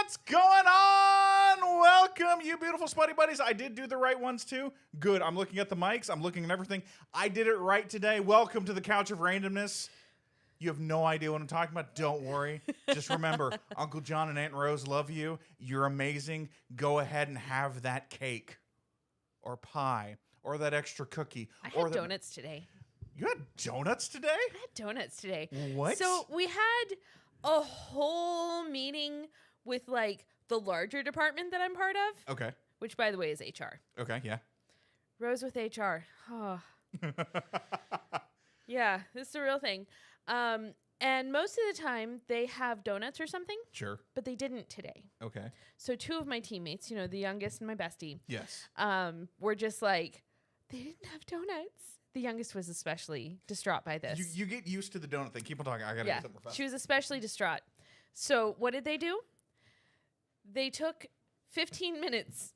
What's going on? Welcome, you beautiful Spuddie Buddies. I did do the right ones too. Good. I'm looking at the mics. I'm looking at everything. I did it right today. Welcome to the Couch of Randomness. You have no idea what I'm talking about. Don't worry. Just remember, Uncle John and Aunt Rose love you. You're amazing. Go ahead and have that cake or pie or that extra cookie. I had donuts today. You had donuts today? I had donuts today. What? So we had a whole meeting with like the larger department that I'm part of. Okay. Which, by the way, is HR. Okay, yeah. Rose with HR. Oh. Yeah, this is the real thing. And most of the time they have donuts or something. Sure. But they didn't today. Okay. So two of my teammates, the youngest and my bestie. Yes. Were just like, they didn't have donuts. The youngest was especially distraught by this. You get used to the donut thing. Keep on talking. I got to get something fast. She was especially distraught. So what did they do? They took 15 minutes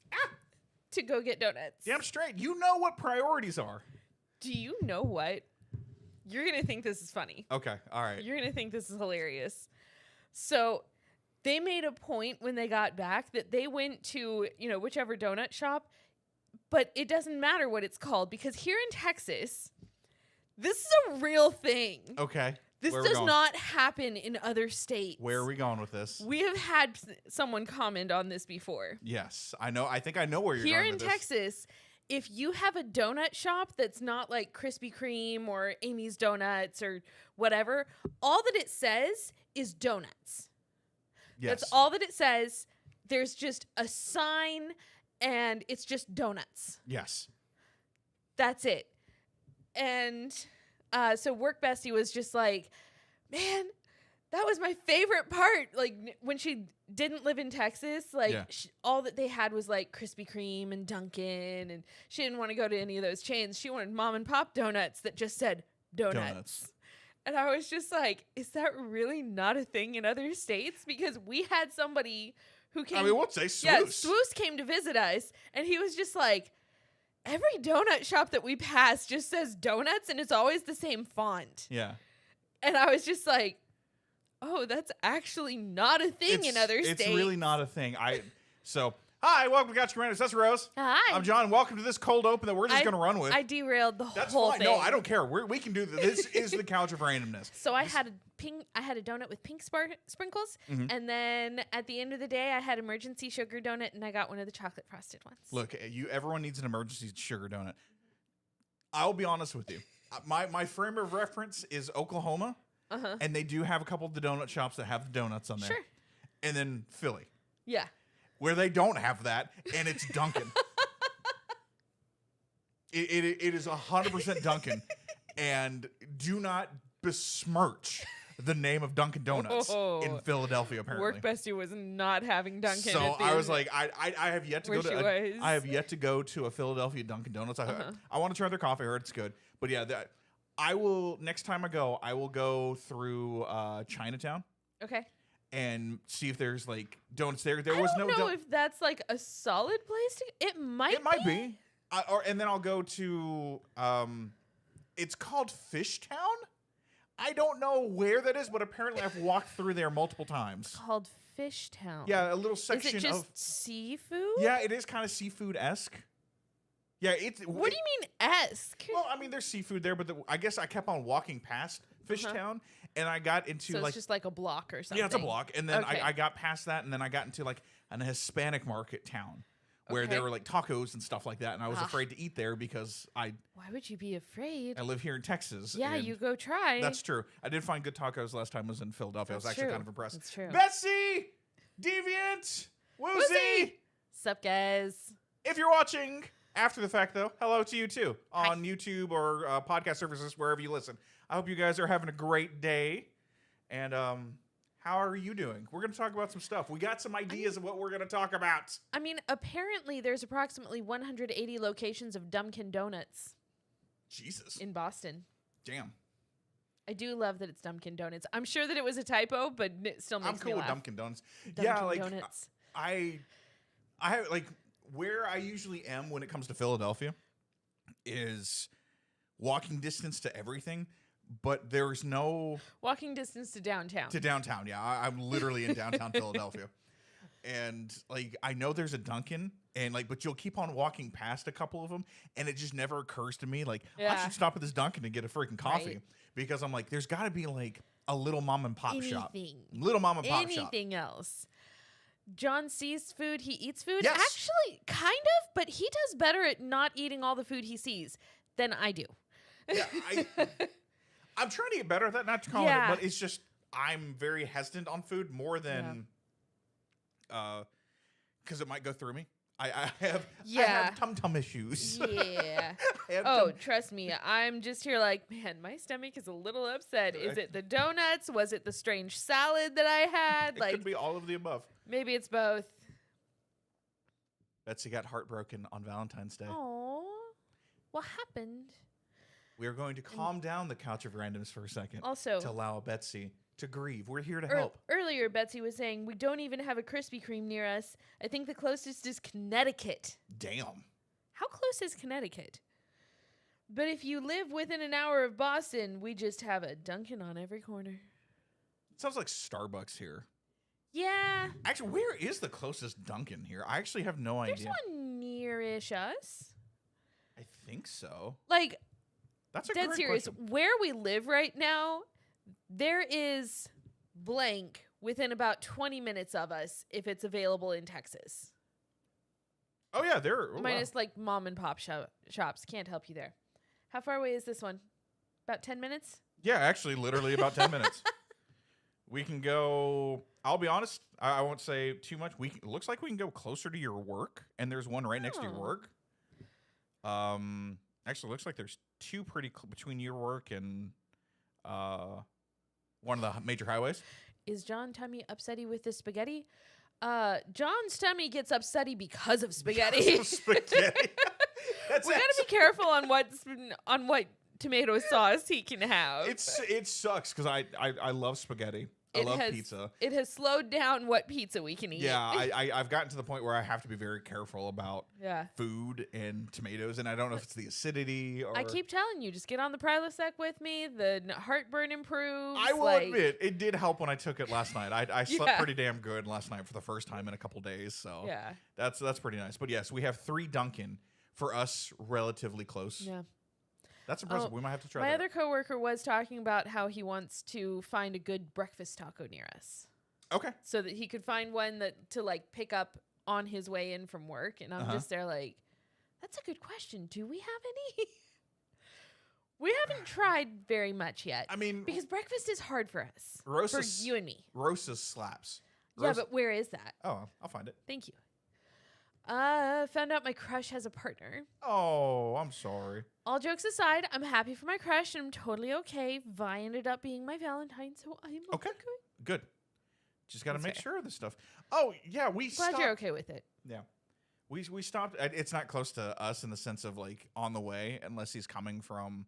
to go get donuts. Damn straight. You know what priorities are. Do you know what? You're going to think this is funny. Okay. All right. You're going to think this is hilarious. So they made a point when they got back that they went to, whichever donut shop, but it doesn't matter what it's called because here in Texas, this is a real thing. Okay. This does not happen in other states. Where are we going with this? We have had someone comment on this before. Yes, I know. I think I know where you're here going with this. Here in Texas, if you have a donut shop that's not like Krispy Kreme or Amy's Donuts or whatever, all that it says is donuts. Yes. That's all that it says. There's just a sign and it's just donuts. Yes. That's it. And so work bestie was just like, man, that was my favorite part. Like when she didn't live in Texas, like all that they had was like Krispy Kreme and Dunkin', and she didn't want to go to any of those chains. She wanted mom and pop donuts that just said donuts. And I was just like, is that really not a thing in other states? Because we had somebody who came. I mean, what's a Swoos? Yeah, Swoos came to visit us, and he was just like, every donut shop that we pass just says donuts, and it's always the same font. Yeah. And I was just like, oh, that's actually not a thing in other states. It's really not a thing. Hi, welcome to CouchCapades. That's Rose. Hi. I'm John. Welcome to this cold open that we're just going to run with. I derailed the That's whole fine. thing. No, I don't care. We can do this. This is the Couch of Randomness. So I had a donut with pink sprinkles, and then at the end of the day, I had emergency sugar donut, and I got one of the chocolate frosted ones. Look, everyone needs an emergency sugar donut. I'll be honest with you. My frame of reference is Oklahoma, and they do have a couple of the donut shops that have the donuts on there. Sure. And then Philly. Yeah. Where they don't have that, and it's Dunkin'. It is 100% Dunkin', and do not besmirch the name of Dunkin' Donuts in Philadelphia. Apparently, work bestie was not having Dunkin'. So I was like, I have yet to go to. I have yet to go to a Philadelphia Dunkin' Donuts. I want to try their coffee. I heard it's good, but yeah, I will next time I will go through Chinatown. Okay. And see if there's like donuts there. I don't know if that's like a solid place to. It might be. And then I'll go to. It's called Fishtown. I don't know where that is, but apparently I've walked through there multiple times. It's called Fishtown. Yeah, a little section of. Is it just seafood? Yeah, it is kind of seafood-esque. Yeah, What do you mean esque? Well, I mean there's seafood there, but I guess I kept on walking past Fishtown. And I got into it's just like a block or something. Yeah, it's a block. And then I got past that, and then I got into like an Hispanic market town where there were like tacos and stuff like that. And I was afraid to eat there because Why would you be afraid? I live here in Texas. Yeah, you go try. That's true. I did find good tacos last time I was in Philadelphia. I was actually kind of impressed. That's true. Betsy! Deviant! Woozy! Sup, guys? If you're watching after the fact, though, hello to you too on YouTube or podcast services, wherever you listen. I hope you guys are having a great day. And how are you doing? We're going to talk about some stuff. We got some ideas of what we're going to talk about. I mean, apparently there's approximately 180 locations of Dunkin' Donuts. Jesus. In Boston. Damn. I do love that it's Dunkin' Donuts. I'm sure that it was a typo, but it still makes me laugh. I'm cool with Dunkin' Donuts. Dunkin' Donuts. I have like where I usually am when it comes to Philadelphia is walking distance to everything, but there's no walking distance to downtown. Yeah, I'm literally in downtown Philadelphia. And like, I know there's a Dunkin', and like, but you'll keep on walking past a couple of them, and it just never occurs to me, like, I should stop at this Dunkin' and get a freaking coffee. Right. Because I'm like, there's got to be like a little mom and pop shop. Anything. Little mom and pop shop. Anything else. John sees food, he eats food. Yes. Actually, kind of, but he does better at not eating all the food he sees than I do. Yeah, I'm trying to get better at that, not to call it, but it's just, I'm very hesitant on food more than, because it might go through me. I have tum-tum issues. Yeah. Trust me. I'm just here like, man, my stomach is a little upset. Is it the donuts? Was it the strange salad that I had? It could be all of the above. Maybe it's both. Betsy got heartbroken on Valentine's Day. Oh, what happened? We are going to calm down the couch of randoms for a second. Also, to allow Betsy to grieve. We're here to help. Earlier, Betsy was saying we don't even have a Krispy Kreme near us. I think the closest is Connecticut. Damn. How close is Connecticut? But if you live within an hour of Boston, we just have a Dunkin' on every corner. It sounds like Starbucks here. Yeah. Actually, where is the closest Dunkin' here? I actually have no idea. There's one near-ish us. I think so. Like, that's a dead great serious. question. Where we live right now, there is blank within about 20 minutes of us if it's available in Texas. Oh, yeah, there. Oh, Minus like mom and pop shops. Can't help you there. How far away is this one? About 10 minutes? Yeah, actually, literally about 10 minutes. We can go, I'll be honest, I won't say too much. It looks like we can go closer to your work, and there's one right next to your work. Actually, looks like there's two pretty between your work and one of the major highways. Is John Tummy upsetty with the spaghetti? John's tummy gets upsetty because of spaghetti. Because of spaghetti. We gotta be careful on what tomato sauce he can have. It sucks because I love spaghetti. I love pizza. It has slowed down what pizza we can eat. Yeah, I've gotten to the point where I have to be very careful about food and tomatoes, and I don't know if it's the acidity or... I keep telling you, just get on the Prilosec with me. The heartburn improves. I will admit, it did help when I took it last night. I slept pretty damn good last night for the first time in a couple days, so that's pretty nice. But yes, we have 3 Dunkin' for us relatively close. Yeah. That's impressive. We might have to try that. My other coworker was talking about how he wants to find a good breakfast taco near us. Okay. So that he could find one to like pick up on his way in from work. And I'm just there like, that's a good question. Do we have any? We haven't tried very much yet. I mean, because breakfast is hard for us. For you and me. Rosa's slaps. Yeah, but where is that? Oh, I'll find it. Thank you. Found out my crush has a partner. Oh, I'm sorry. All jokes aside, I'm happy for my crush and I'm totally okay. Vi ended up being my Valentine, so I'm okay. Good. Just got to make sure of this stuff. Oh, yeah, Glad you're okay with it. Yeah. We stopped. It's not close to us in the sense of like on the way, unless he's coming from...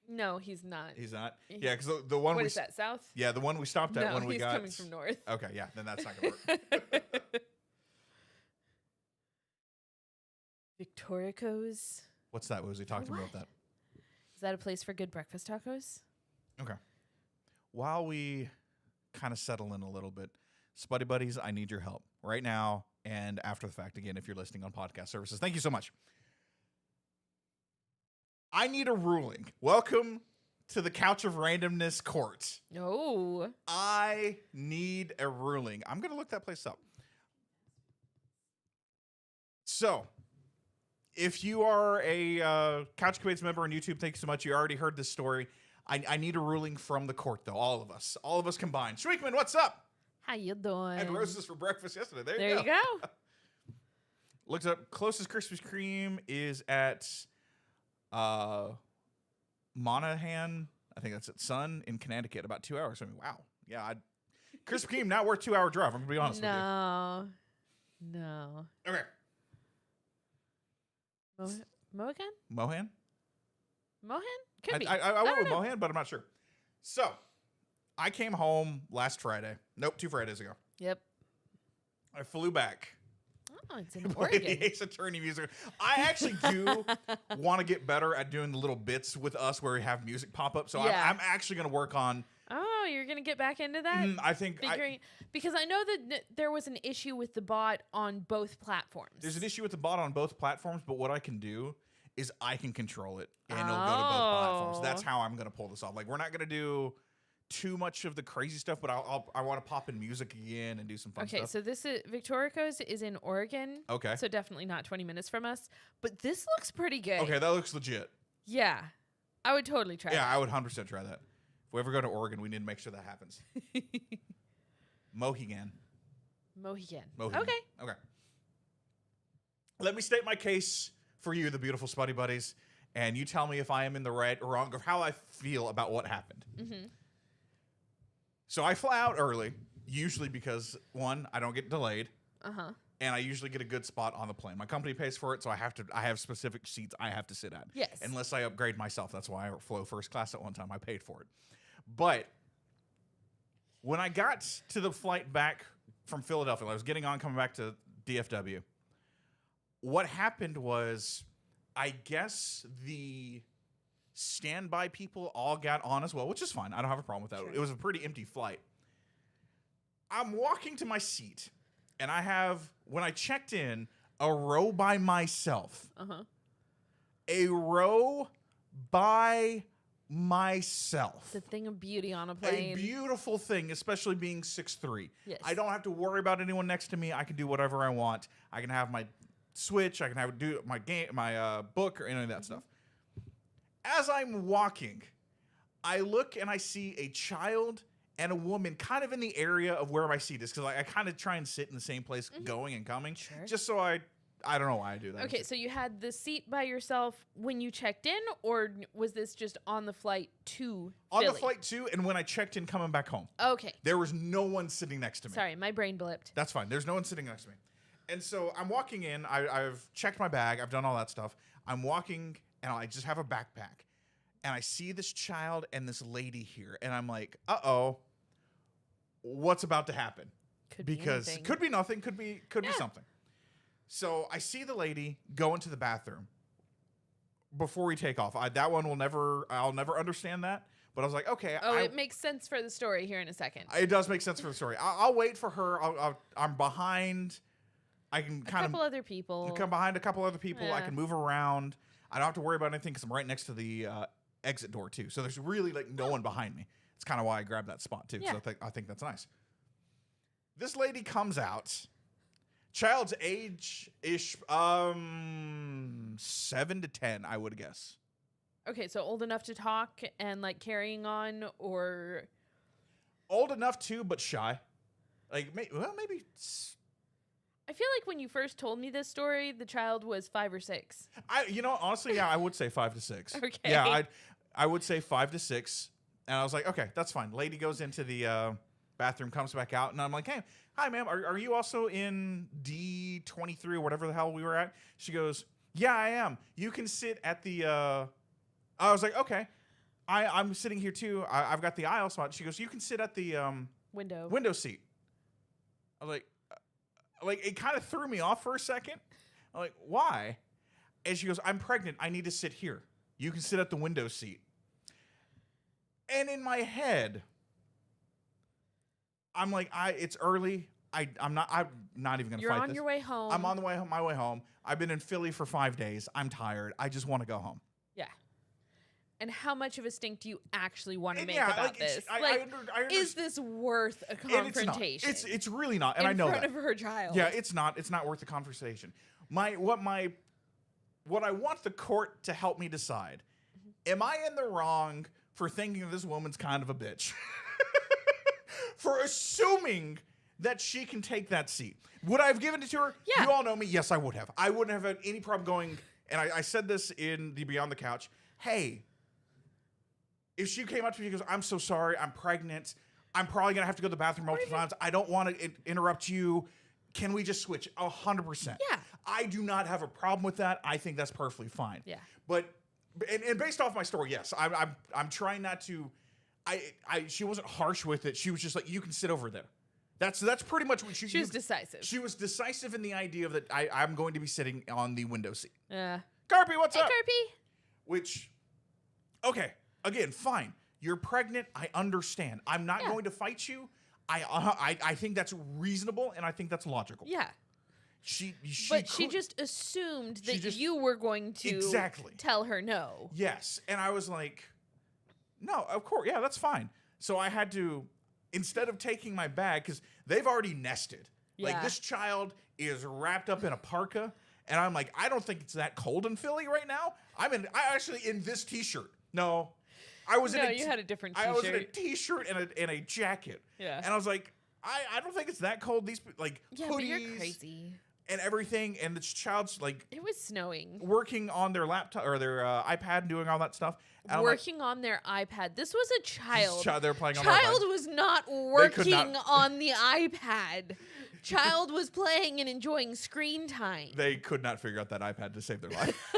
No, he's not. He's not? Yeah, because the one What is that, south? Yeah, the one we stopped at when we got... No, he's coming from north. Okay, yeah, then that's not going to work. Victorico's. What's that? What was he talking about that? Is that a place for good breakfast tacos? Okay. While we kind of settle in a little bit, Spuddie Buddies, I need your help right now and after the fact, again, if you're listening on podcast services. Thank you so much. I need a ruling. Welcome to the Couch of Randomness court. No. I need a ruling. I'm going to look that place up. So... if you are a CouchCapades member on YouTube, thank you so much. You already heard this story. I need a ruling from the court, though. All of us combined. Shweekman, what's up? How you doing? I had roasts for breakfast yesterday. There you go. Looked up. Closest Krispy Kreme is at Monaghan. I think that's at Sun in Connecticut. About 2 hours. I mean, wow. Yeah. Krispy Kreme not worth 2 hour drive. I'm gonna be honest with you. No. Okay. Mohan? Could be. I went with Mohan, but I'm not sure. So, I came home last Friday. Nope, 2 Fridays ago. Yep. I flew back. Oh, it's in Oregon. The Ace Attorney music. I actually do want to get better at doing the little bits with us where we have music pop up. So I'm actually going to work on know. You're gonna get back into that. I think Because I know that there was an issue with the bot on both platforms. there's an issue with the bot on both platforms, but what I can do is I can control it, and it'll go to both platforms. That's how I'm gonna pull this off. Like, we're not gonna do too much of the crazy stuff, but I want to pop in music again and do some fun stuff. Okay, so this is Victorico's is in Oregon. Okay. So definitely not 20 minutes from us, but this looks pretty good. Okay, that looks legit. Yeah, I would totally try. Yeah, that. I would 100% try that. If we ever go to Oregon, we need to make sure that happens. Mohegan. Mohegan. Mohegan. Okay. Okay. Let me state my case for you, the beautiful Spuddie Buddies, and you tell me if I am in the right or wrong, or how I feel about what happened. Mm-hmm. So I fly out early, usually because, one, I don't get delayed, Uh-huh. and I usually get a good spot on the plane. My company pays for it, so I have specific seats I have to sit at. Yes. Unless I upgrade myself. That's why I flew first class at one time. I paid for it. But when I got to the flight back from Philadelphia, I was getting on, coming back to DFW, what happened was, I guess the standby people all got on as well, which is fine. I don't have a problem with that. Sure. It was a pretty empty flight. I'm walking to my seat, and I have, when I checked in, a row by myself. Uh-huh. A row by myself. The thing of beauty on a plane. A beautiful thing, especially being 6'3". Yes. I don't have to worry about anyone next to me. I can do whatever I want. I can have my Switch. I can do my game, my book, or any of that stuff. As I'm walking, I look and I see a child and a woman kind of in the area of where my seat is, because I kind of try and sit in the same place going and coming, just so I don't know why I do that. Okay, so you had the seat by yourself when you checked in, or was this just on the flight to on Philly? the flight too, and when I checked in coming back home. Okay. There was no one sitting next to me. Sorry, my brain blipped. That's fine. There's no one sitting next to me. And so I'm walking in. I've checked my bag. I've done all that stuff. I'm walking, and I just have a backpack. And I see this child and this lady here. And I'm like, uh-oh, what's about to happen? Could be anything. Could be nothing. Could be something. So I see the lady go into the bathroom before we take off. I'll never understand that. But I was like, okay. It makes sense for the story here in a second. It does make sense for the story. I'll wait for her. I'm behind. I can kind of other people. come behind a couple other people. Yeah. I can move around. I don't have to worry about anything because I'm right next to the exit door too. So there's really like no one behind me. It's kind of why I grabbed that spot too. Yeah. So I think that's nice. This lady comes out. Child's age-ish, 7 to 10, I would guess. Okay, so old enough to talk and like carrying on, or Old enough too, but shy. Like maybe. I feel like when you first told me this story, the child was 5 or 6. Honestly, yeah, I would say 5 to 6. Okay. Yeah, I would say 5 to 6, and I was like, okay, that's fine. Lady goes into the bathroom, comes back out, and I'm like, hey, hi, ma'am, are you also in D23 or whatever the hell we were at? She goes, yeah, I am. You can sit at the. I was like, okay, I'm sitting here too. I've got the aisle spot. She goes, you can sit at the window seat. I was like, it kind of threw me off for a second. I'm like, why? And she goes, I'm pregnant. I need to sit here. You can sit at the window seat. And in my head, I'm like, it's early. I'm not even going to fight this. You're on your way home. I'm on my way home. I've been in Philly for 5 days. I'm tired. I just want to go home. Yeah. And how much of a stink do you actually want to make yeah, about this? Is this worth a confrontation? It's really not, and I know that. In front of her child. Yeah, it's not. It's not worth the conversation. What I want the court to help me decide: am I in the wrong for thinking this woman's kind of a bitch? For assuming that she can take that seat. Would I have given it to her? Yeah. You all know me. Yes, I would have. I wouldn't have had any problem going. And I said this in the Beyond the Couch. Hey. If she came up to me and goes, I'm so sorry, I'm pregnant. I'm probably going to have to go to the bathroom multiple times. I don't want to interrupt you. Can we just switch? 100%. Yeah. I do not have a problem with that. I think that's perfectly fine. Yeah. But, and based off my story, yes, I'm trying not to, she wasn't harsh with it. She was just like, you can sit over there. That's pretty much what she was decisive. She was decisive in the idea of that I'm going to be sitting on the window seat. Yeah. Carpy, what's up? Carpy. Which, okay. Again, fine. You're pregnant. I understand. I'm not going to fight you. I think that's reasonable, and I think that's logical. Yeah. She just assumed that you were going to tell her no. Yes. And I was like, no, of course. Yeah, that's fine. So I had to, instead of taking my bag, because they've already nested. Yeah. Like, this child is wrapped up in a parka, and I'm like, I don't think it's that cold in Philly right now. I actually in this t-shirt. No. You had a different t-shirt. I was in a t-shirt and a jacket. Yeah. And I was like, I don't think it's that cold. These like hoodies. But you're crazy. And everything, and the child's like, it was snowing, working on their laptop or their iPad and doing all that stuff. And working on their iPad. This was a child. They're playing on Child was not working on the iPad. Child was playing and enjoying screen time. They could not figure out that iPad to save their life.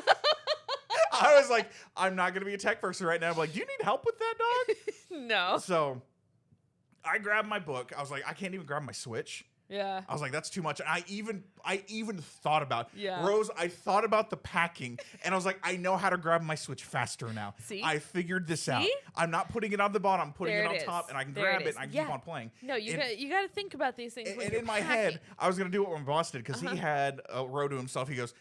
I was like, I'm not going to be a tech person right now. I'm like, do you need help with that, dog? No. So I grabbed my book. I was like, I can't even grab my Switch. Yeah. I was like, that's too much. And I even thought about Rose, I thought about the packing, and I was like, I know how to grab my Switch faster now. See? I figured this out. I'm not putting it on the bottom, I'm putting it on top, and I can grab it and I can keep on playing. No, you got to think about these things. And in my head, I was gonna do what my boss did, because he had a row to himself. He goes,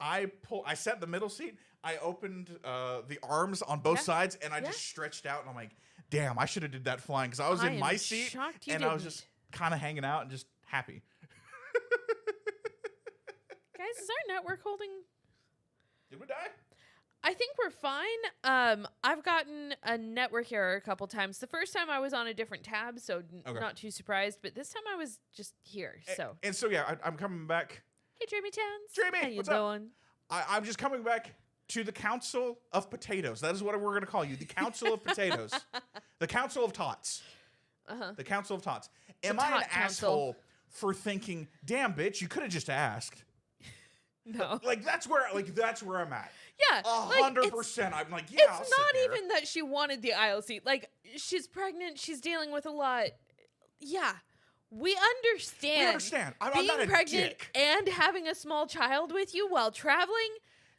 I sat in the middle seat, I opened the arms on both sides, and I just stretched out, and I'm like, damn, I should have did that flying, because I was in my seat and I was just kind of hanging out and just happy. Guys, is our network holding? Did we die? I think we're fine. I've gotten a network error a couple times. The first time I was on a different tab, so not too surprised. But this time I was just here. So I'm coming back. Hey, Jamie Towns. Jamie, how you what's doing? I'm just coming back to the Council of Potatoes. That is what we're going to call you. The Council of Potatoes. The Council of Tots. The Council of Tots. Am I an asshole for thinking, damn, bitch, you could have just asked? No. Like, that's where I'm at. Yeah. 100%. I'm like, yeah, it's not even that she wanted the aisle seat. Like, she's pregnant. She's dealing with a lot. Yeah. We understand. I'm not a pregnant dick. And having a small child with you while traveling.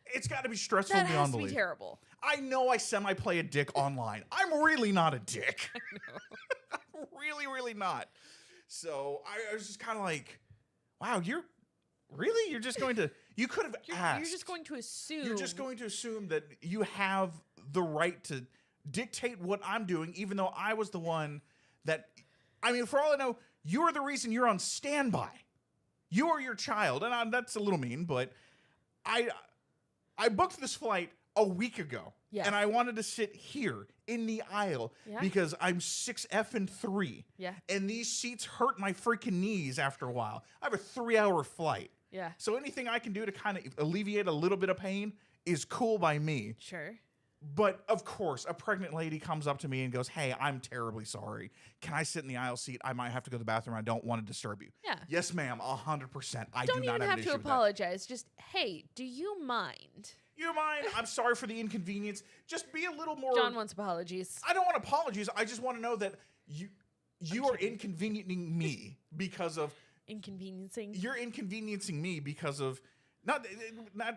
It's got to be stressful that beyond has to belief. Be terrible. I know I semi-play a dick online. I'm really not a dick. I know. I'm really, really not. So I was just kind of like, wow, you're just going to, you could have asked. You're just going to assume. You're just going to assume that you have the right to dictate what I'm doing, even though I was the one that, I mean, for all I know, you're the reason you're on standby. You are your child. And that's a little mean, but I booked this flight a week ago. Yeah. And I wanted to sit here in the aisle because I'm 6'3". Yeah. And these seats hurt my freaking knees after a while. I have a 3-hour flight. Yeah. So anything I can do to kind of alleviate a little bit of pain is cool by me. Sure. But of course, a pregnant lady comes up to me and goes, hey, I'm terribly sorry. Can I sit in the aisle seat? I might have to go to the bathroom. I don't want to disturb you. Yeah. Yes, ma'am. 100%. I don't do not even have to apologize. Just, hey, do you mind? You mind? I'm sorry for the inconvenience. Just be a little more. John wants apologies. I don't want apologies. I just want to know that you are inconveniencing me because of inconveniencing. You're inconveniencing me because of not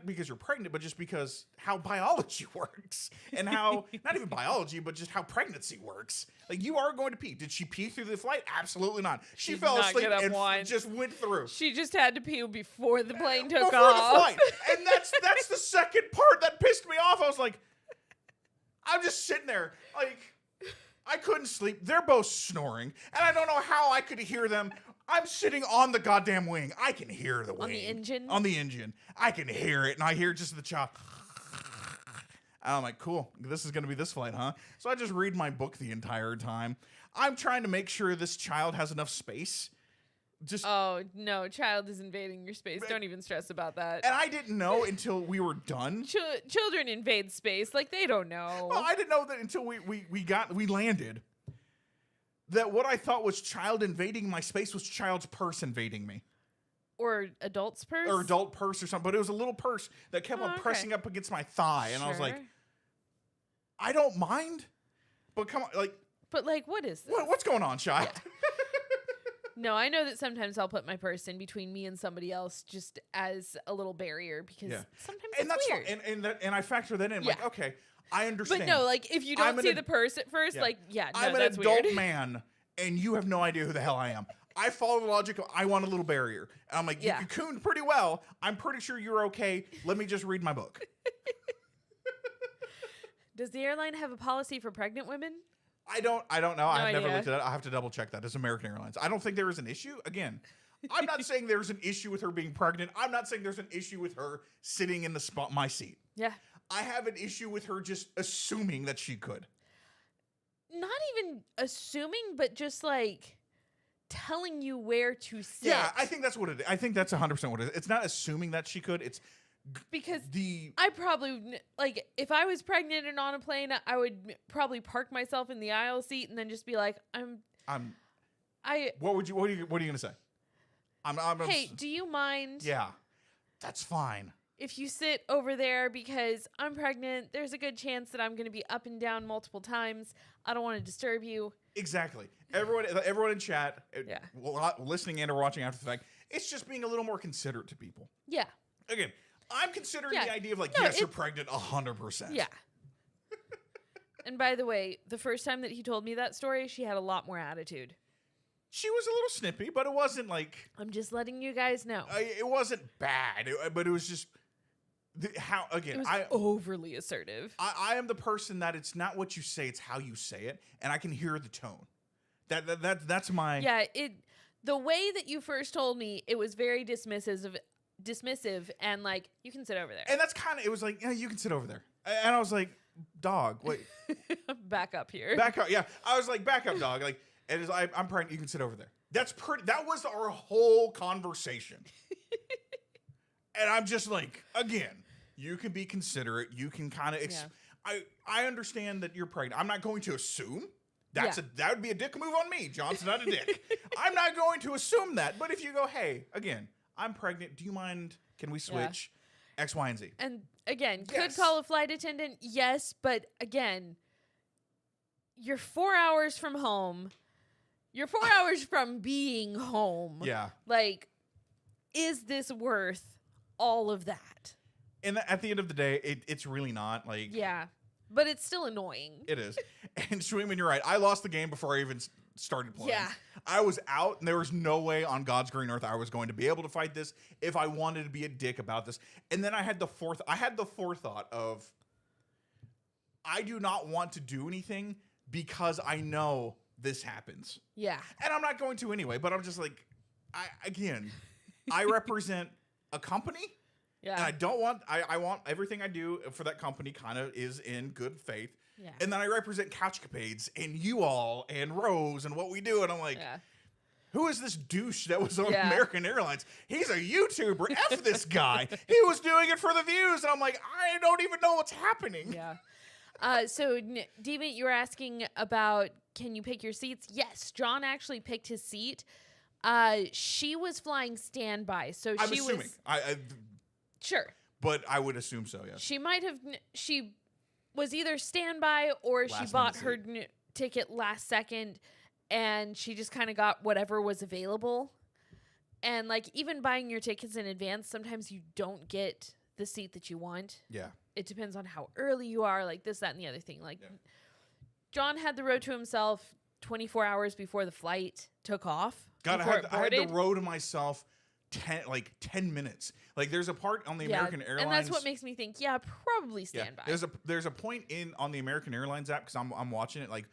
because you're pregnant, but just because how biology works and how not even biology, but just how pregnancy works. Like, you are going to pee. Did she pee through the flight? Absolutely not. She fell asleep and just went through. She just had to pee before the plane took before off. The flight. And that's the second part that pissed me off. I was like, I'm just sitting there like, I couldn't sleep. They're both snoring, and I don't know how I could hear them. I'm sitting on the goddamn wing. I can hear the wing. On the engine? On the engine. I can hear it, and I hear just the chop. And I'm like, cool. This is going to be this flight, huh? So I just read my book the entire time. I'm trying to make sure this child has enough space. Oh, no. Child is invading your space. Don't even stress about that. And I didn't know until we were done. Children invade space. Like, they don't know. Well, I didn't know that until we landed. That what I thought was child invading my space was child's purse invading me. Or adult's purse? Or adult purse or something. But it was a little purse that kept on pressing up against my thigh. And I was like, I don't mind. But come on, like. But, like, what is this? What's going on, child? Yeah. No, I know that sometimes I'll put my purse in between me and somebody else just as a little barrier because sometimes it's weird. And I factor that in. Like, okay, I understand. But no, like if you don't see the purse at first, like no, I'm an that's adult weird. man, and you have no idea who the hell I am. I follow the logic of I want a little barrier. And I'm like, you cocooned pretty well. I'm pretty sure you're okay. Let me just read my book. Does the airline have a policy for pregnant women? I don't know. I've never idea. looked at it. I have to double check that. It's American Airlines. I don't think there is an issue. Again, I'm not saying there's an issue with her being pregnant. I'm not saying there's an issue with her sitting in my seat. Yeah. I have an issue with her just assuming that she could. Not even assuming, but just like telling you where to sit. Yeah, I think that's what it is. I think that's 100% what it is. It's not assuming that she could. It's because I probably, like, if I was pregnant and on a plane, I would probably park myself in the aisle seat and then just be like, What are you gonna say? Hey, do you mind? Yeah, that's fine. If you sit over there because I'm pregnant, there's a good chance that I'm going to be up and down multiple times. I don't want to disturb you. Exactly. Everyone in chat, listening and or watching after the fact, it's just being a little more considerate to people. Yeah. Again, I'm considering the idea of yes, you're pregnant 100%. Yeah. And by the way, the first time that he told me that story, she had a lot more attitude. She was a little snippy, but it wasn't like... I'm just letting you guys know. It wasn't bad, but it was just... It was overly assertive. I am the person that it's not what you say, it's how you say it, and I can hear the tone. That's my... Yeah, the way that you first told me, it was very dismissive, and like, you can sit over there. And that's kind of... It was like, yeah, you can sit over there. And I was like, dog, wait. Back up here. Back up, yeah. I was like, back up, dog. Like, I'm pregnant, you can sit over there. That was our whole conversation. And I'm just like, again... You can be considerate. You can kind of... I understand that you're pregnant. I'm not going to assume. That would be a dick move on me. John's not a dick. I'm not going to assume that. But if you go, hey, again, I'm pregnant. Do you mind? Can we switch X, Y, and Z? And again, could call a flight attendant. Yes. But again, you're 4 hours from home. You're 4 hours from being home. Yeah. Like, is this worth all of that? And at the end of the day, it's really not. Like, yeah, but it's still annoying. It is. And Schweeman, you're right. I lost the game before I even started playing. Yeah. I was out, and there was no way on God's green earth I was going to be able to fight this if I wanted to be a dick about this. And then I had the forethought of, I do not want to do anything because I know this happens. Yeah. And I'm not going to anyway, but I'm just like, I represent a company. Yeah. And I don't want, I want everything I do for that company kind of is in good faith. Yeah. And then I represent CouchCapades and you all and Rose and what we do. And I'm like, who is this douche that was on American Airlines? He's a YouTuber. F this guy. He was doing it for the views. And I'm like, I don't even know what's happening. Yeah. So, Deviant, you were asking about, can you pick your seats? Yes. John actually picked his seat. She was flying standby. So I'm assuming. Sure. But I would assume so, yes. She was either standby or she bought her ticket last second and she just kind of got whatever was available. And like, even buying your tickets in advance, sometimes you don't get the seat that you want. Yeah. It depends on how early you are, like this, that, and the other thing. Like, John had the row to himself 24 hours before the flight took off. God, I had the row to myself 10 minutes. Like, there's a part on the American Airlines, and that's what makes me think, probably standby. There's a point on the American Airlines app, because I'm watching it like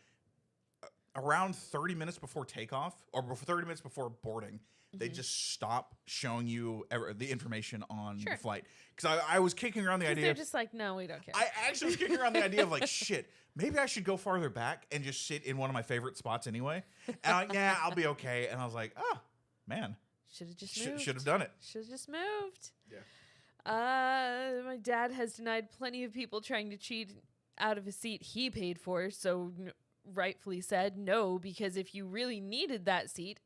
around 30 minutes before takeoff or 30 minutes before boarding. They just stop showing you the information on the flight. Because I was kicking around the idea. They're just like, no, we don't care. I actually was kicking around the idea of like, shit, maybe I should go farther back and just sit in one of my favorite spots anyway. And I'm like, yeah, I'll be okay. And I was like, oh, man. Should have just moved. Should have done it. Should have just moved. Yeah. My dad has denied plenty of people trying to cheat out of a seat he paid for, so rightfully said no, because if you really needed that seat,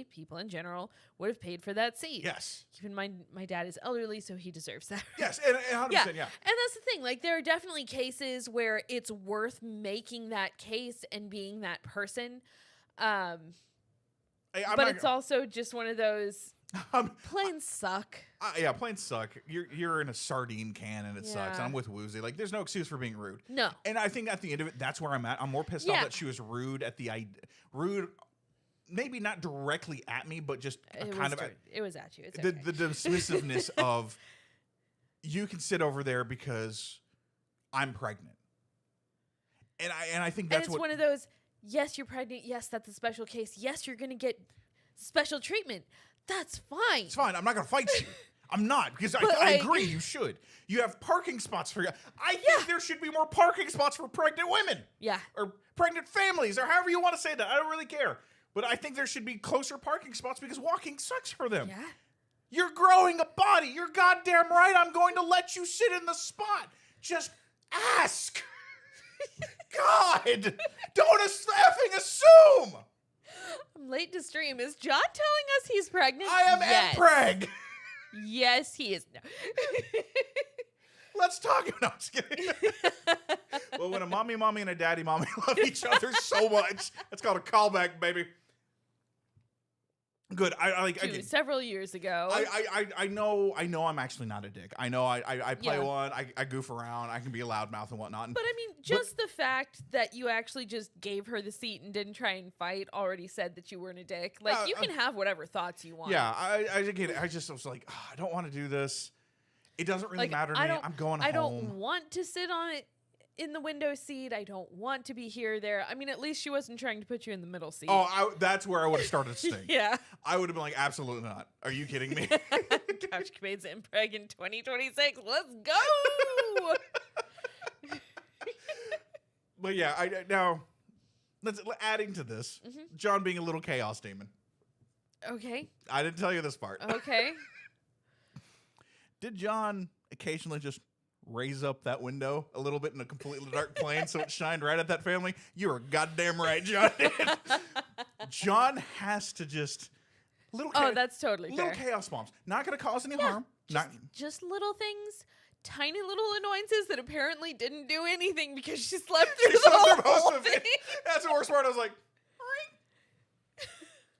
people in general, would have paid for that seat. Yes. Keep in mind, my dad is elderly, so he deserves that. Yes, and 100%, yeah. And that's the thing. Like, there are definitely cases where it's worth making that case and being that person. But it's also just one of those, Planes suck. Yeah, planes suck. You're in a sardine can and it sucks. And I'm with Woozy. Like, there's no excuse for being rude. No. And I think at the end of it, that's where I'm at. I'm more pissed off that she was rude at the rude. Maybe not directly at me, but just It was at you. It's the dismissiveness of, you can sit over there because I'm pregnant. And I think that's one of those, yes, you're pregnant. Yes, that's a special case. Yes, you're going to get special treatment. That's fine. It's fine. I'm not going to fight you. I'm not, because I agree you should. You have parking spots for you. I think there should be more parking spots for pregnant women. Yeah. Or pregnant families, or however you want to say that. I don't really care. But I think there should be closer parking spots because walking sucks for them. Yeah. You're growing a body. You're goddamn right. I'm going to let you sit in the spot. Just ask. God. Don't effing assume. I'm late to stream. Is John telling us he's pregnant? I am preg. Yes, he is. No. Let's talk. No, I'm just kidding. Well, when a mommy and a daddy mommy love each other so much, that's called a callback, baby. Good. I like again, several years ago. I know I'm actually not a dick. I know I play one. I goof around. I can be a loudmouth and whatnot. But I mean, just the fact that you actually just gave her the seat and didn't try and fight already said that you weren't a dick. Like, you can have whatever thoughts you want. Yeah, I just was like, oh, I don't want to do this. It doesn't really matter to me. I'm going home. I don't want to sit on it in the window seat. I don't want to be here or there. I mean, at least she wasn't trying to put you in the middll seat. Oh, that's where I would have started to stink. Yeah. I would have been like, absolutely not. Are you kidding me? CouchCapades and Preg in 2026. Let's go. But yeah, now adding to this, John being a little chaos demon. Okay. I didn't tell you this part. Okay. Did John occasionally just raise up that window a little bit in a completely dark plane so it shined right at that family? You are goddamn right, John. John has to just that's totally little fair. chaos bombs. Not going to cause any harm. Just little things, tiny little annoyances that apparently didn't do anything because she slept through the whole thing. That's the worst part. I was like,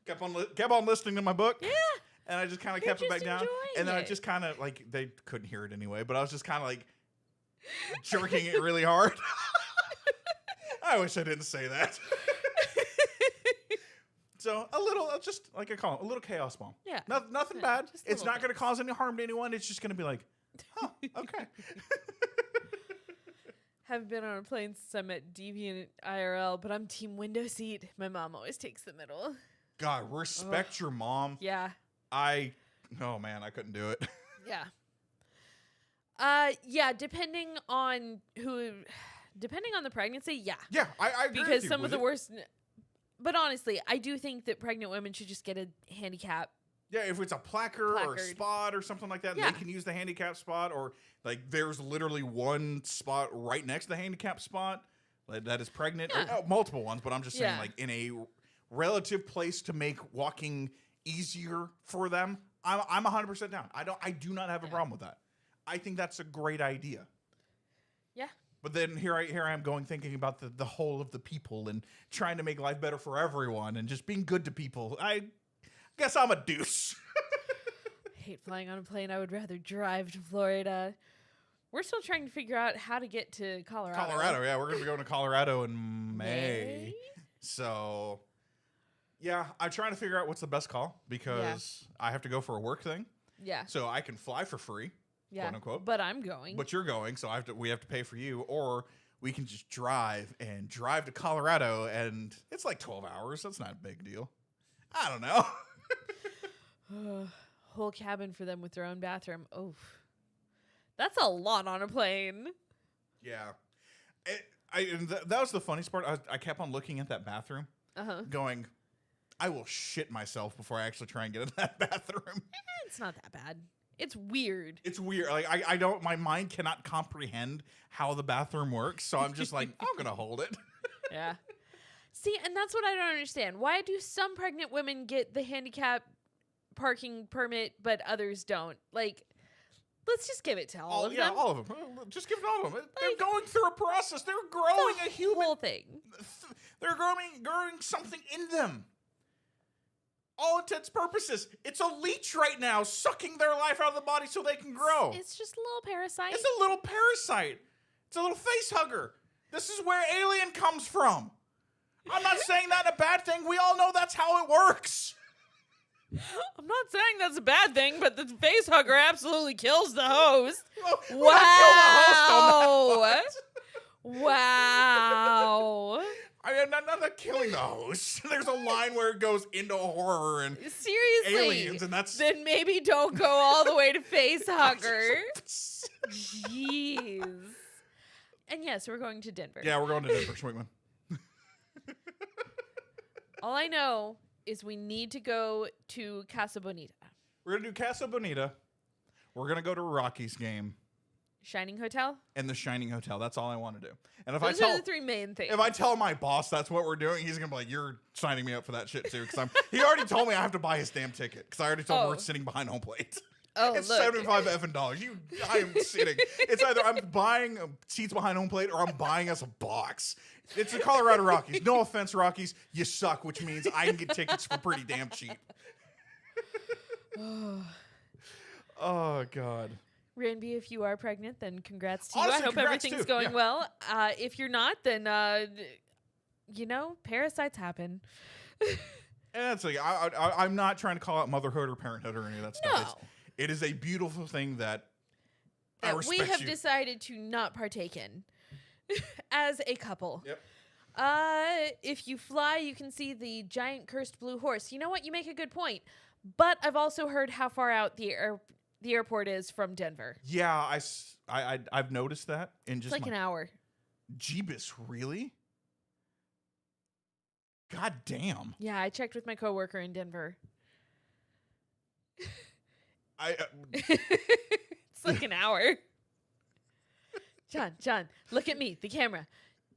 kept on listening to my book. Yeah. And I just kind of kept it back down. And then I just kind of, like, they couldn't hear it anyway, but I was just kind of, like, jerking it really hard. I wish I didn't say that. So, a little, just like I call it, a little chaos bomb. Yeah. Nothing bad. It's not going to cause any harm to anyone. It's just going to be like, oh, okay. Haven't been on a plane since I met Deviant IRL, but I'm team window seat. My mom always takes the middle. God, respect your mom. Yeah. Oh man, I couldn't do it. Yeah. Yeah, depending on the pregnancy, yeah. Yeah, I agree because with you some of the worst, but honestly, I do think that pregnant women should just get a handicap. Yeah, if it's a placard or a spot or something like that, and they can use the handicap spot, or like there's literally one spot right next to the handicap spot that is pregnant, or multiple ones, but I'm just saying like in a relative place to make walking easier for them. I'm 100% down. I do not have a problem with that. I think that's a great idea. Yeah. But then here I am thinking about the whole of the people and trying to make life better for everyone and just being good to people. I guess I'm a deuce. I hate flying on a plane. I would rather drive to Florida. We're still trying to figure out how to get to Colorado. Yeah. We're going to be going to Colorado in May. So... yeah, I'm trying to figure out what's the best call because I have to go for a work thing. Yeah. So I can fly for free, quote unquote. But I'm going. But you're going, so we have to pay for you, or we can just drive to Colorado, and it's like 12 hours. That's not a big deal. I don't know. Whole cabin for them with their own bathroom. Oh, that's a lot on a plane. Yeah. That was the funniest part. I kept on looking at that bathroom, going, I will shit myself before I actually try and get in that bathroom. It's not that bad. It's weird. It's weird. Like I don't. My mind cannot comprehend how the bathroom works, so I'm just like, I'm gonna hold it. Yeah. See, and that's what I don't understand. Why do some pregnant women get the handicap parking permit, but others don't? Like, let's just give it to all of them. Yeah, all of them. Just give it to all of them. They're going through a process. They're growing a human whole thing. They're growing something in them. all intents purposes, it's a leech right now, sucking their life out of the body so they can grow. It's just a little parasite. It's a little parasite. It's a little face hugger. This is where alien comes from. I'm not saying that a bad thing. We all know that's how it works. I'm not saying that's a bad thing, but the face hugger absolutely kills the host. Well, we don't kill the host on that part. Wow. I mean, not killing the host. There's a line where it goes into horror and Seriously. aliens, and that's... Then maybe don't go all the way to face hugger. Jeez. And yes, we're going to Denver. Yeah, we're going to Denver, Schwingman. All I know is we need to go to Casa Bonita. We're going to do Casa Bonita. We're going to go to Rocky's game. Shining Hotel? And the Shining Hotel. That's all I want to do. And if Those are the three main things. If I tell my boss that's what we're doing, he's going to be like, you're signing me up for that shit too. Because he already told me I have to buy his damn ticket. Because I already told him we're sitting behind home plate. Oh, it's look. $75 effing. I am sitting. It's either I'm buying seats behind home plate or I'm buying us a box. It's the Colorado Rockies. No offense, Rockies. You suck, which means I can get tickets for pretty damn cheap. Oh, God. Ranby, if you are pregnant, then congrats to you. Honestly, I hope congrats everything's too. going Yeah. well. If you're not, then, parasites happen. And that's like, I'm not trying to call out motherhood or parenthood or any of that stuff. No. It is a beautiful thing that I That we respect have you. decided to not partake in as a couple. Yep. If you fly, you can see the giant cursed blue horse. You know what? You make a good point. But I've also heard how far out the airport is from Denver. Yeah, I've noticed that in It's just like an hour. Jeebus, really? God damn. Yeah, I checked with my coworker in Denver. It's like an hour. John, look at me, the camera.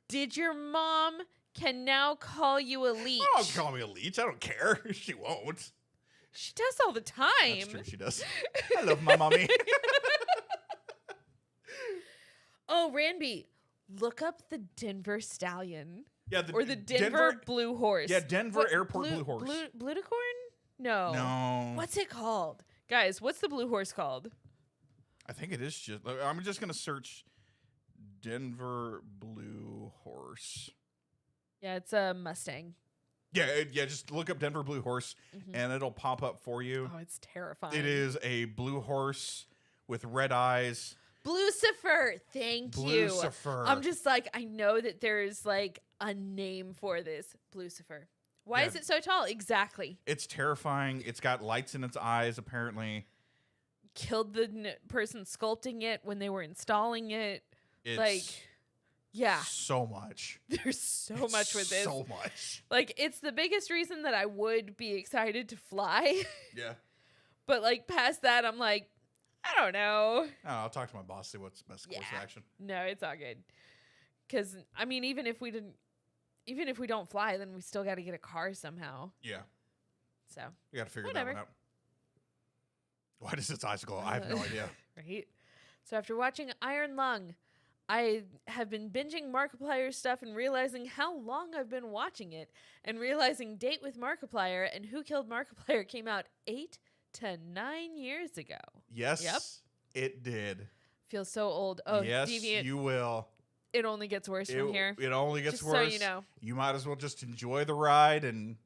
Did your mom can now call you a leech? Oh, don't call me a leech. I don't care. She won't. She does all the time. That's true. She does. I love my mommy. Oh, Ranby, look up the Denver Stallion. Yeah, Or the Denver Blue Horse. Yeah, Denver Airport Blue Horse. Bluticorn? No. No. What's it called? Guys, what's the blue horse called? I think it is just. I'm just gonna search Denver Blue Horse. Yeah, it's a Mustang. Yeah. Just look up Denver Blue Horse, and it'll pop up for you. Oh, it's terrifying. It is a blue horse with red eyes. Blucifer. Thank you. Blucifer. I'm just like, I know that there's like a name for this. Blucifer. Why is it so tall? Exactly. It's terrifying. It's got lights in its eyes, apparently. Killed the person sculpting it when they were installing it. It's yeah. so much. There's so much with this. So much. Like, it's the biggest reason that I would be excited to fly. Yeah. But, like, past that, I'm like, I don't know. I'll talk to my boss, see what's the best course of action. No, it's all good. Because, I mean, even if we don't fly, then we still got to get a car somehow. Yeah. So. You got to figure that one out. Why does its eyes glow? I have no idea. Right? So after watching Iron Lung, I have been binging Markiplier stuff and realizing how long I've been watching it, and realizing Date with Markiplier and Who Killed Markiplier came out 8 to 9 years ago. Yes, Yep. it did. Feels so old. Oh, yes, Deviant. you will. It only gets worse from here. It only gets Just worse. so you know. You might as well just enjoy the ride and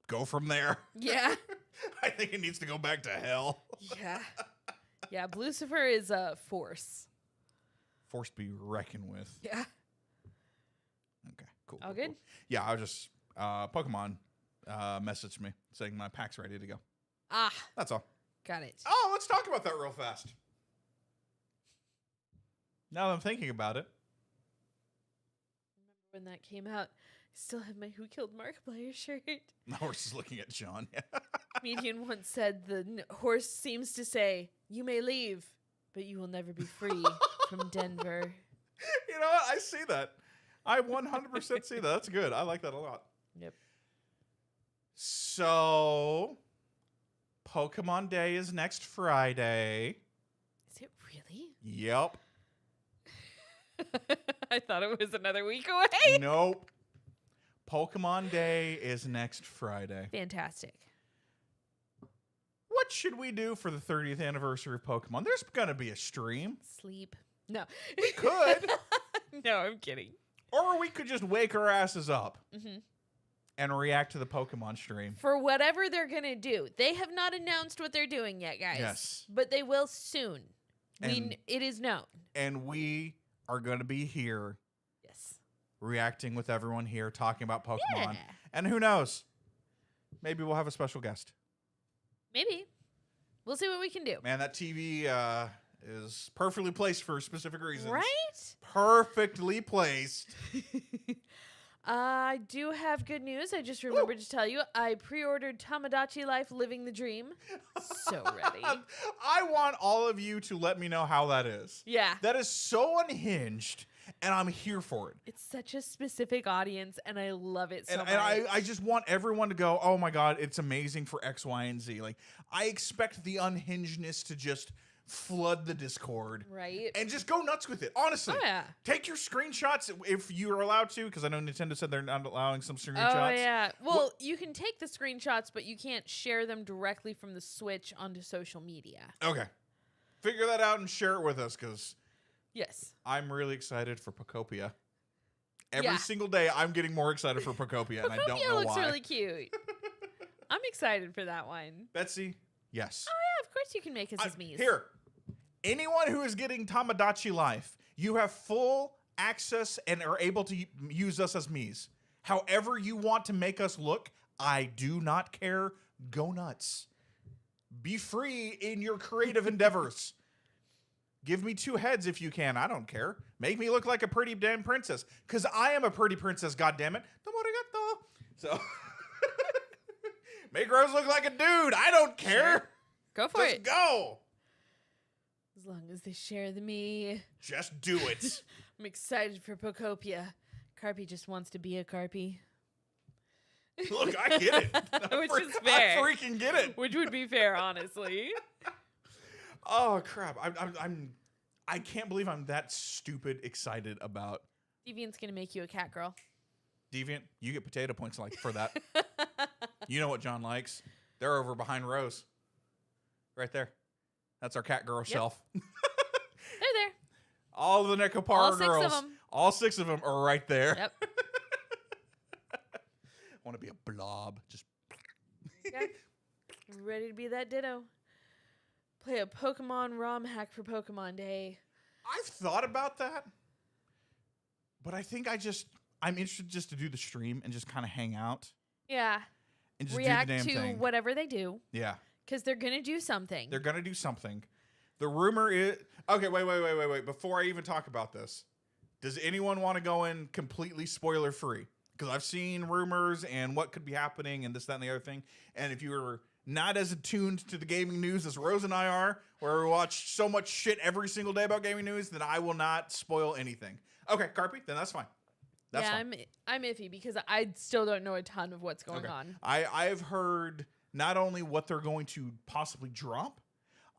go from there. Yeah. I think it needs to go back to hell. Yeah. Yeah, Blucifer is a force. Force to be reckoned with. Yeah. Okay, cool. All cool, good? cool. Yeah, I was just Pokemon messaged me saying my pack's ready to go. Ah. That's all. Got it. Oh, let's talk about that real fast. Now that I'm thinking about it. When that came out, I still have my Who Killed Markiplier shirt. My horse is looking at Sean. Comedian once said the horse seems to say, "You may leave, but you will never be free from Denver." You know what? I see that. I 100% see that. That's good. I like that a lot. Yep. So, Pokemon Day is next Friday. Is it really? Yep. I thought it was another week away. Nope. Pokemon Day is next Friday. Fantastic. What should we do for the 30th anniversary of Pokemon? There's going to be a stream. Sleep. No. We could. No, I'm kidding. Or we could just wake our asses up Mm-hmm. and react to the Pokemon stream. For whatever they're going to do. They have not announced what they're doing yet, guys. Yes. But they will soon. And- It is known. And we are going to be here Yes. reacting with everyone here, talking about Pokemon. Yeah. And who knows? Maybe we'll have a special guest. Maybe. We'll see what we can do. Man, that TV is perfectly placed for specific reasons. Right? Perfectly placed. I do have good news. I just remembered to tell you. I pre-ordered Tamagotchi Life Living the Dream. So ready. I want all of you to let me know how that is. Yeah. That is so unhinged, and I'm here for it. It's such a specific audience, and I love it so much. And I just want everyone to go, oh my God, it's amazing for X, Y, and Z. Like, I expect the unhingedness to just flood the Discord. Right? And just go nuts with it. Honestly. Oh, yeah. Take your screenshots if you're allowed to, because I know Nintendo said they're not allowing some screenshots. Oh, yeah. Well, you can take the screenshots, but you can't share them directly from the Switch onto social media. Okay. Figure that out and share it with us, because Yes. I'm really excited for Pokopia. Every Yeah. single day, I'm getting more excited for Pokopia, and I don't Pokemon know looks why. really cute. I'm excited for that one. Betsy, yes. Oh, yeah, of course you can make us as Mii's. Here, anyone who is getting Tamagotchi Life, you have full access and are able to use us as Mii's. However you want to make us look, I do not care. Go nuts. Be free in your creative endeavors. Give me 2 heads if you can. I don't care. Make me look like a pretty damn princess. Because I am a pretty princess, goddammit. So, make Rose look like a dude. I don't care. Sure. Go for Just it. go. As long as they share the Mii. Just do it. I'm excited for Pokopia. Carpy just wants to be a Carpy. Look, I get it. Which is fair. I freaking get it. Which would be fair, honestly. Oh crap! I can't believe I'm that stupid excited about Deviant's gonna make you a cat girl. Deviant. You get potato points like for that. You know what John likes? They're over behind Rose, right there. That's our cat girl shelf. They're there. All the Necopara All 6 girls. of them. All 6 of them are right there. Yep. I want to be a blob. Just Yep. Ready to be that ditto. Play a Pokemon ROM hack for Pokemon Day. I've thought about that, but I think I'm interested just to do the stream and just kind of hang out Yeah. and just React do the damn to thing. whatever they do. Yeah. Because they're going to do something. They're going to do something. The rumor is... Okay, wait. Before I even talk about this, does anyone want to go in completely spoiler-free? Because I've seen rumors and what could be happening and this, that, and the other thing. And if you're not as attuned to the gaming news as Rose and I are, where we watch so much shit every single day about gaming news, then I will not spoil anything. Okay, Carpy, then that's fine. That's fine. I'm iffy because I still don't know a ton of what's going Okay. on. I've heard not only what they're going to possibly drop,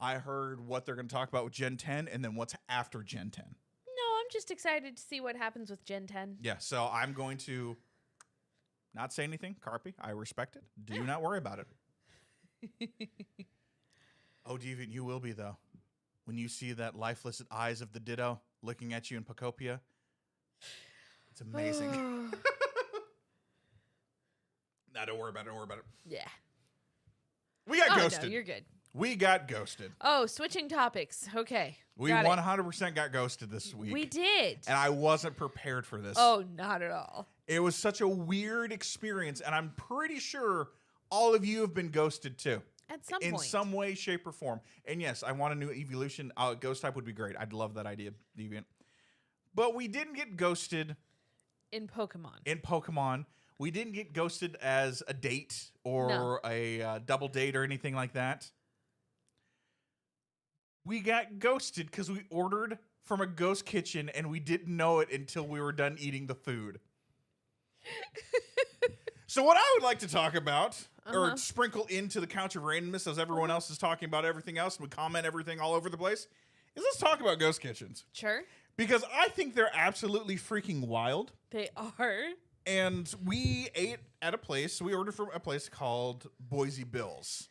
I heard what they're going to talk about with Gen 10 and then what's after Gen 10. No, I'm just excited to see what happens with Gen 10. Yeah, so I'm going to not say anything, Carpy. I respect it. Do not worry about it. Oh, Deviant, you will be, though. When you see that lifeless eyes of the Ditto looking at you in Pokopia, it's amazing. Nah, don't worry about it. Yeah. We got Oh, ghosted. no, you're good. We got ghosted. Oh, switching topics. Okay. We Got it. 100% got ghosted this week. We did. And I wasn't prepared for this. Oh, not at all. It was such a weird experience, and I'm pretty sure all of you have been ghosted too. At some in point. some way, shape, or form. And yes, I want a new evolution. Ghost type would be great. I'd love that idea, Deviant. But we didn't get ghosted In Pokemon. in Pokemon. We didn't get ghosted as a date or No. a double date or anything like that. We got ghosted because we ordered from a ghost kitchen and we didn't know it until we were done eating the food. So what I would like to talk about, or sprinkle into the couch of randomness as everyone else is talking about everything else, and we comment everything all over the place, is let's talk about ghost kitchens. Sure. Because I think they're absolutely freaking wild. They are. And we ate at a place. We ordered from a place called Boise Bill's.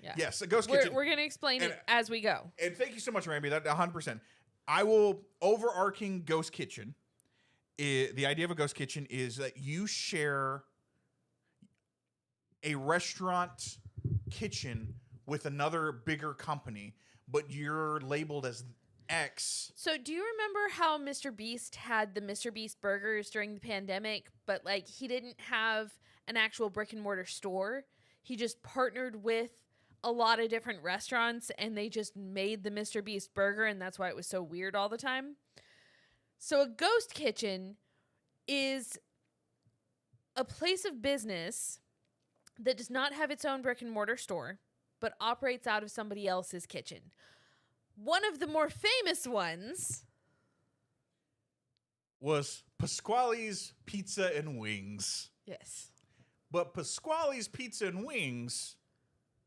Yeah. Yes, a ghost kitchen. We're going to explain it as we go. And thank you so much, Ramby. That 100%. I will overarching ghost kitchen. The idea of a ghost kitchen is that you share a restaurant kitchen with another bigger company, but you're labeled as X. So do you remember how Mr. Beast had the Mr. Beast burgers during the pandemic, but like he didn't have an actual brick and mortar store? He just partnered with a lot of different restaurants and they just made the Mr. Beast burger, and that's why it was so weird all the time. So a ghost kitchen is a place of business that does not have its own brick and mortar store, but operates out of somebody else's kitchen. One of the more famous ones was Pasquale's Pizza and Wings. Yes. But Pasquale's Pizza and Wings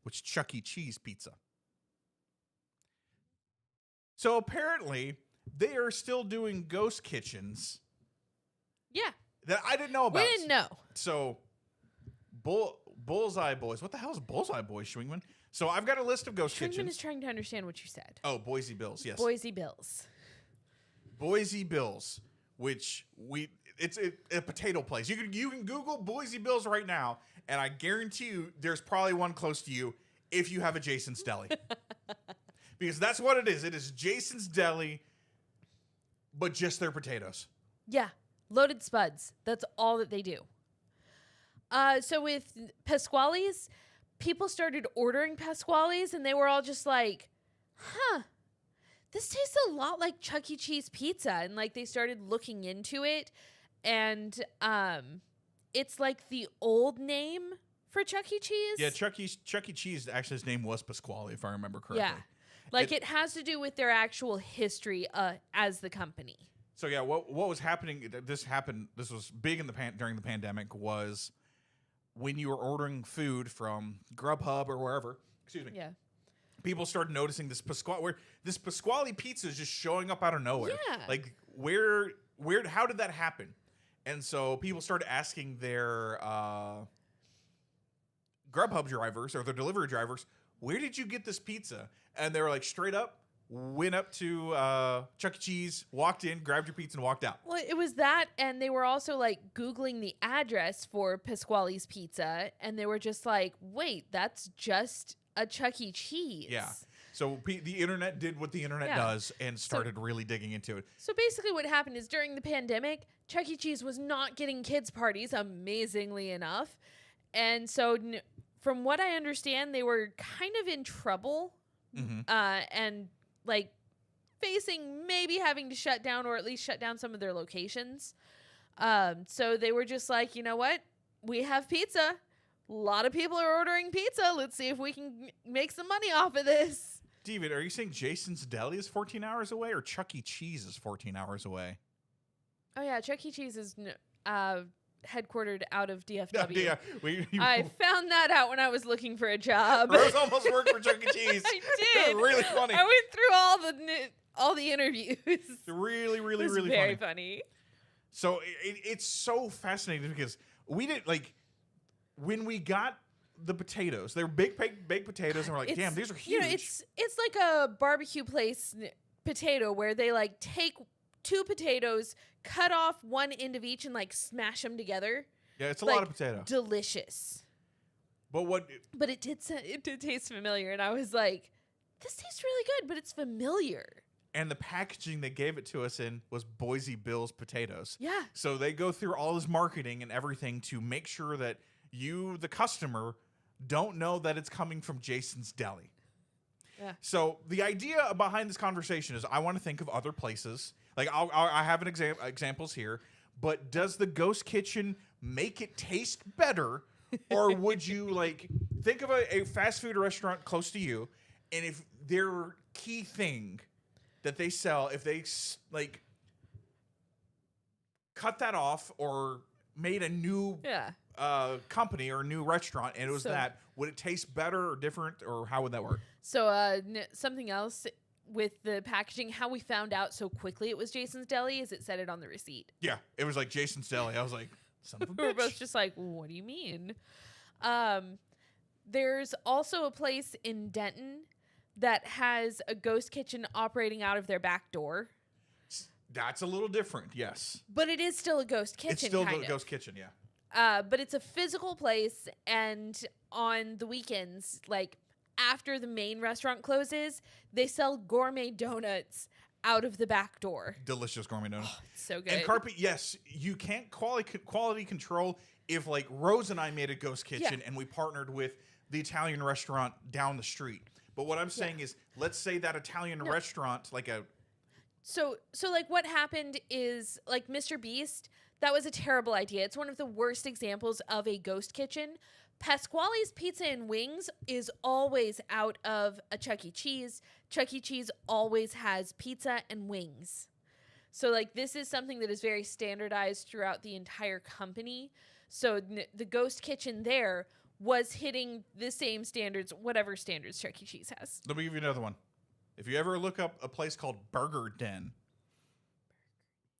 was Chuck E. Cheese pizza. So apparently, they are still doing ghost kitchens. Yeah. That I didn't know about. We didn't know. So, Bullseye Boys. What the hell is Bullseye Boys, Schwingman? So I've got a list of ghost Schwingman kitchens. is trying to understand what you said. Oh, Boise Bills, yes. Boise Bills. Boise Bills, which it's a potato place. You can Google Boise Bills right now, and I guarantee you there's probably one close to you if you have a Jason's Deli. Because that's what it is. It is Jason's Deli, but just their potatoes. Yeah. Loaded spuds. That's all that they do. So with Pasquale's, people started ordering Pasquale's, and they were all just like, huh, this tastes a lot like Chuck E. Cheese pizza. And like they started looking into it, and it's like the old name for Chuck E. Cheese. Yeah, Chuck E. Cheese, actually his name was Pasquale, if I remember correctly. Yeah. Like it has to do with their actual history as the company. So yeah, what was happening? This was big in during the pandemic. Was when you were ordering food from Grubhub or wherever. Excuse me. Yeah. People started noticing this Pasquale pizza is just showing up out of nowhere. Yeah. Like how did that happen? And so people started asking their Grubhub drivers or their delivery drivers, where did you get this pizza? And they were like, straight up, went up to Chuck E. Cheese, walked in, grabbed your pizza, and walked out. Well, it was that, and they were also like Googling the address for Pasquale's Pizza, and they were just like, wait, that's just a Chuck E. Cheese. Yeah. So the internet did what the internet does and started really digging into it. So basically what happened is during the pandemic, Chuck E. Cheese was not getting kids' parties, amazingly enough. And so from what I understand, they were kind of in trouble. Mm-hmm. And like facing maybe having to shut down or at least shut down some of their locations. So they were just like, you know what? We have pizza. A lot of people are ordering pizza. Let's see if we can make some money off of this. David, are you saying Jason's Deli is 14 hours away or Chuck E. Cheese is 14 hours away? Oh, yeah. Chuck E. Cheese is headquartered out of DFW. Yeah, I found that out when I was looking for a job. Rose almost worked for Chuck E. Cheese. I did. Really funny. I went through all the interviews. Really, really, it was really very funny. So it's so fascinating because we did when we got the potatoes, they're baked potatoes, and we're like, damn, these are huge. You know, it's like a barbecue place potato where they like take two potatoes, cut off one end of each, and like smash them together. Yeah, it's a lot of potato. Delicious. But it did taste familiar, and I was like, this tastes really good, but it's familiar. And the packaging they gave it to us in was Boise Bill's potatoes. Yeah. So they go through all this marketing and everything to make sure that you, the customer, don't know that it's coming from Jason's Deli. Yeah. So the idea behind this conversation is I want to think of other places. Like I have an examples here, but does the ghost kitchen make it taste better, or would you like think of a fast food restaurant close to you, and if their key thing that they sell, if they like cut that off or made a new company or a new restaurant, and it was would it taste better or different, or how would that work? So something else with the packaging, how we found out so quickly it was Jason's Deli is it said it on the receipt. Yeah, it was like Jason's Deli. I was like, Son of a We're both bitch. just like, what do you mean? There's also a place in Denton that has a ghost kitchen operating out of their back door. That's a little different, yes. But it is still a ghost kitchen, It's still kind a of. ghost kitchen, yeah. But it's a physical place, and on the weekends, like after the main restaurant closes, they sell gourmet donuts out of the back door. Delicious gourmet donuts. Oh, it's so good. And Carpe, yes, you can't quality control if, like, Rose and I made a ghost kitchen and we partnered with the Italian restaurant down the street. But what I'm saying is, let's say that Italian restaurant, like a... So like what happened is, like, Mr. Beast, that was a terrible idea. It's one of the worst examples of a ghost kitchen. Pasquale's Pizza and Wings is always out of a Chuck E. Cheese. Chuck E. Cheese always has pizza and wings. So, like, this is something that is very standardized throughout the entire company. So the ghost kitchen there was hitting the same standards, whatever standards Chuck E. Cheese has. Let me give you another one. If you ever look up a place called Burger Den,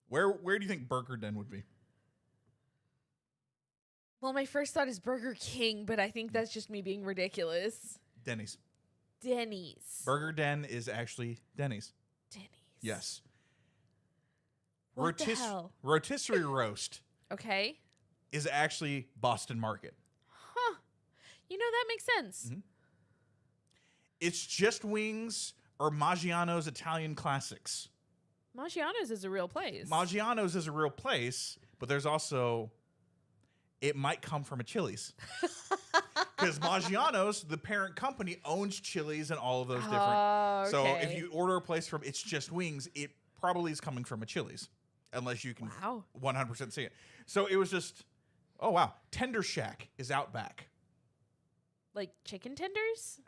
where do you think Burger Den would be? Well, my first thought is Burger King, but I think that's just me being ridiculous. Denny's. Denny's. Burger Den is actually Denny's. Denny's. Yes. What the hell? Rotisserie Roast Okay. is actually Boston Market. Huh. You know, that makes sense. Mm-hmm. It's Just Wings or Maggiano's Italian Classics. Maggiano's is a real place. Maggiano's is a real place, but there's also... It might come from a Chili's. Because Maggiano's, the parent company, owns Chili's and all of those different... Okay. So if you order a place from It's Just Wings, it probably is coming from a Chili's. Unless you can 100% see it. So it was just... Oh, wow. Tender Shack is Outback. Like chicken tenders?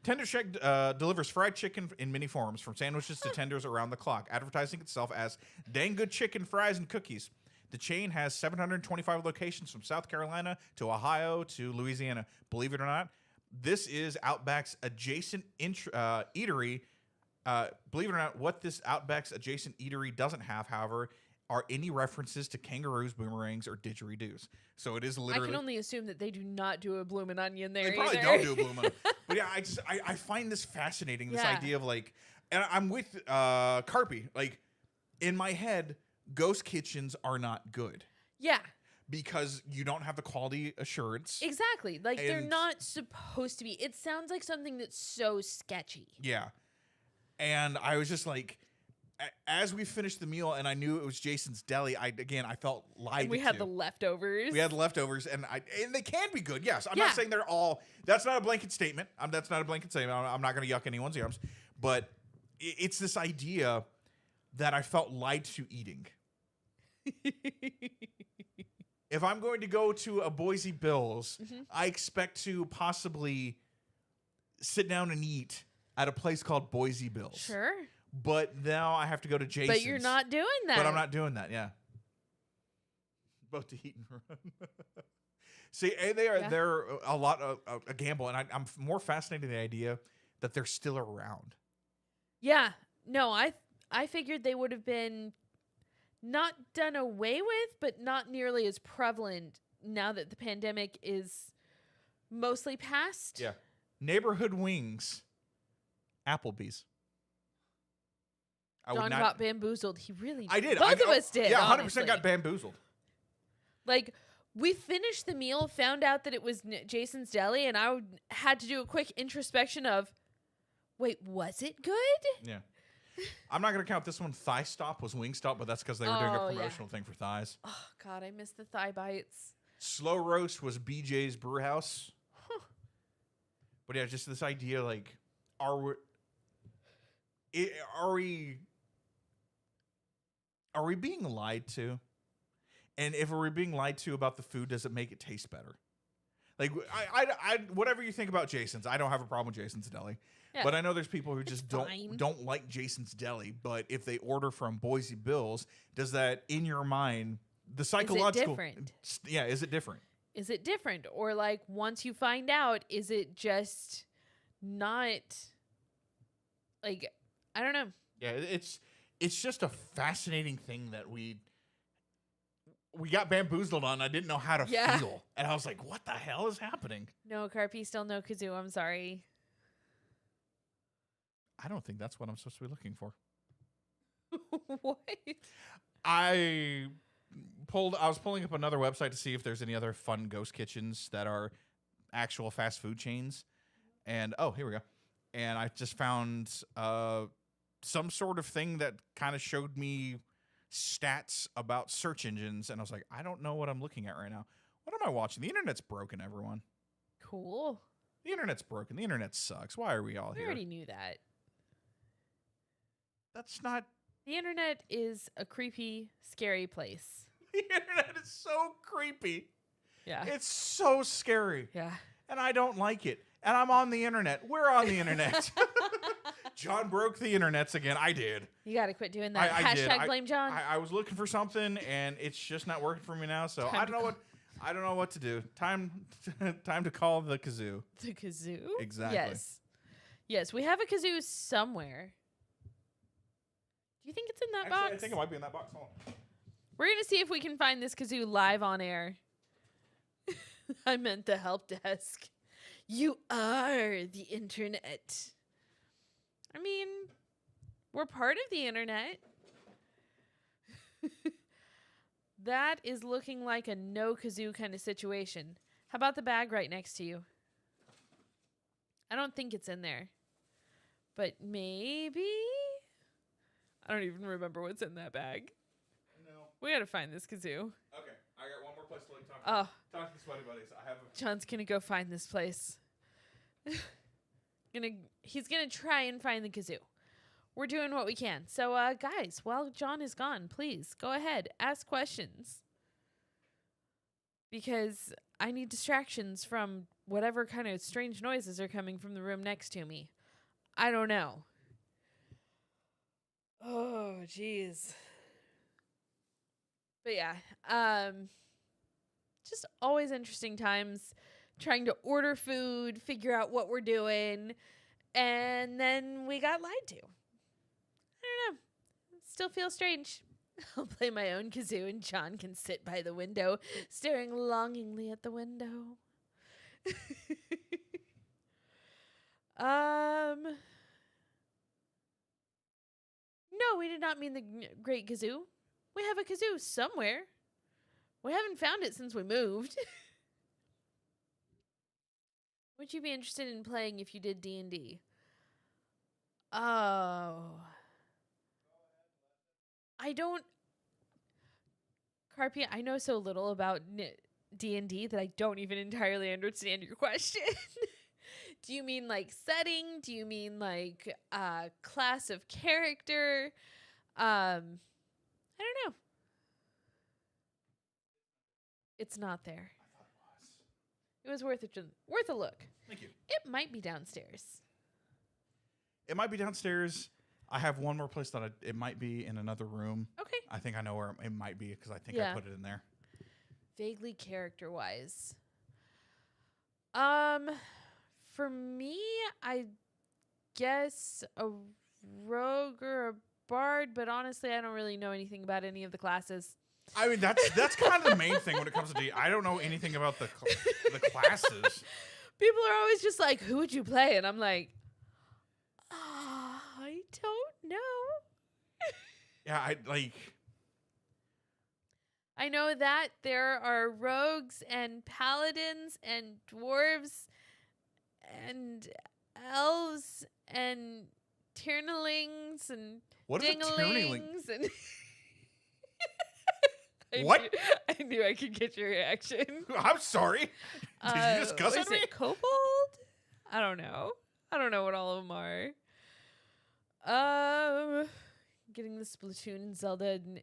Tender Shack delivers fried chicken in many forms, from sandwiches to tenders around the clock, advertising itself as dang good chicken, fries, and cookies. The chain has 725 locations from South Carolina to Ohio to Louisiana. Believe it or not, this is Outback's adjacent eatery. Believe it or not, what this Outback's adjacent eatery doesn't have, however, are any references to kangaroos, boomerangs, or didgeridoos. So it is literally... I can only assume that they do not do a bloomin' onion there. They probably either. don't do a bloomin' onion. But yeah, I find this fascinating, this Yeah. idea of, like... And I'm with Carpe. Like, in my head, ghost kitchens are not good. Yeah. Because you don't have the quality assurance. Exactly. Like, they're And- not supposed to be. It sounds like something that's so sketchy. Yeah. And I was just like... As we finished the meal and I knew it was Jason's Deli, I felt lied And we to. had the leftovers. We had leftovers, and they can be good. Yes, I'm Yeah. not saying they're all. That's not a blanket statement. That's not a blanket statement. I'm not going to yuck anyone's yums, but it's this idea that I felt lied to eating. If I'm going to go to a Boise Bills, I expect to possibly sit down and eat at a place called Boise Bills. Sure. But now I have to go to Jason's. But you're not doing that. But I'm not doing that, yeah. Both to eat and run. See, they're a lot of a gamble, and I'm more fascinated in the idea that they're still around. Yeah. No, I figured they would have been not done away with, but not nearly as prevalent now that the pandemic is mostly past. Yeah. Neighborhood Wings, Applebee's. Don got bamboozled. He really I did. Both of us did. Yeah, 100% honestly. got bamboozled. Like, we finished the meal, found out that it was Jason's Deli, and I had to do a quick introspection of, wait, was it good? Yeah. I'm not going to count this one. Thigh Stop was Wing Stop, but that's because they were doing a promotional thing for thighs. Oh, God, I missed the thigh bites. Slow Roast was BJ's Brewhouse. Huh. But yeah, just this idea, like, are we being lied to? And if we're being lied to about the food, does it make it taste better? Like, I whatever you think about Jason's, I don't have a problem with Jason's Deli. Yeah. But I know there's people who just fine. don't like Jason's Deli. But if they order from Boise Bills, does that, in your mind, the psychological... different? Yeah, is it different? Is it different? Or, like, once you find out, is it just not, like, I don't know. Yeah, it's just a fascinating thing that we got bamboozled on. I didn't know how to Yeah. feel. And I was like, what the hell is happening? No, Carpy, still no kazoo. I'm sorry. I don't think that's what I'm supposed to be looking for. What? I was pulling up another website to see if there's any other fun ghost kitchens that are actual fast food chains. And here we go. And I just found some sort of thing that kind of showed me stats about search engines, and I was like, I don't know what I'm looking at right now. What am I watching? The internet's broken, everyone. Cool. The internet's broken. The internet sucks. Why are we all We here? already knew that. That's not... The internet is a creepy, scary place. The internet is so creepy. Yeah. It's so scary. Yeah. And I don't like it. And I'm on the internet. We're on the internet. John broke the internets again. I did. You got to quit doing that. I did. Hashtag blame John. I was looking for something, and it's just not working for me now. So I don't know what to do. Time to call the kazoo. The kazoo? Exactly. Yes, we have a kazoo somewhere. Do you think it's in that box? I think it might be in that box. Hold on. We're going to see if we can find this kazoo live on air. I meant the help desk. You are the internet. I mean, we're part of the internet. That is looking like a no kazoo kind of situation. How about the bag right next to you? I don't think it's in there. But maybe? I don't even remember what's in that bag. No. We gotta find this kazoo. Okay, I got one more place to talk. Oh, Talk to the Spuddie Buddies. I have a... John's gonna go find this place. He's gonna try and find the kazoo. We're doing what we can. So, guys, while John is gone, please go ahead, ask questions. Because I need distractions from whatever kind of strange noises are coming from the room next to me. I don't know. Oh, jeez. But yeah, just always interesting times trying to order food, figure out what we're doing, and then we got lied to. I don't know. Still feels strange. I'll play my own kazoo and John can sit by the window, staring longingly at the window. No, we did not mean the great kazoo. We have a kazoo somewhere. We haven't found it since we moved. Would you be interested in playing if you did D&D? Oh. I don't... Carpia, I know so little about D&D that I don't even entirely understand your question. Do you mean like setting? Do you mean like class of character? I don't know. It's not there. I thought it was. It was worth a look. Thank you. It might be downstairs. It might be downstairs. I have one more place that it might be in another room. Okay. I think I know where it might be because I think Yeah. I put it in there. Vaguely character-wise. For me, I guess a rogue or a bard, but honestly, I don't really know anything about any of the classes. I mean, that's kind of the main thing when it comes to D. I don't know anything about the classes. People are always just like, who would you play? And I'm like, I don't know. Yeah, I know that there are rogues and paladins and dwarves and elves and tiernelings and what is a tiernling? dinglings and What? I knew I could get your reaction. I'm sorry. Did you just cuss is at me? it kobold? I don't know. I don't know what all of them are. Getting the Splatoon, Zelda, and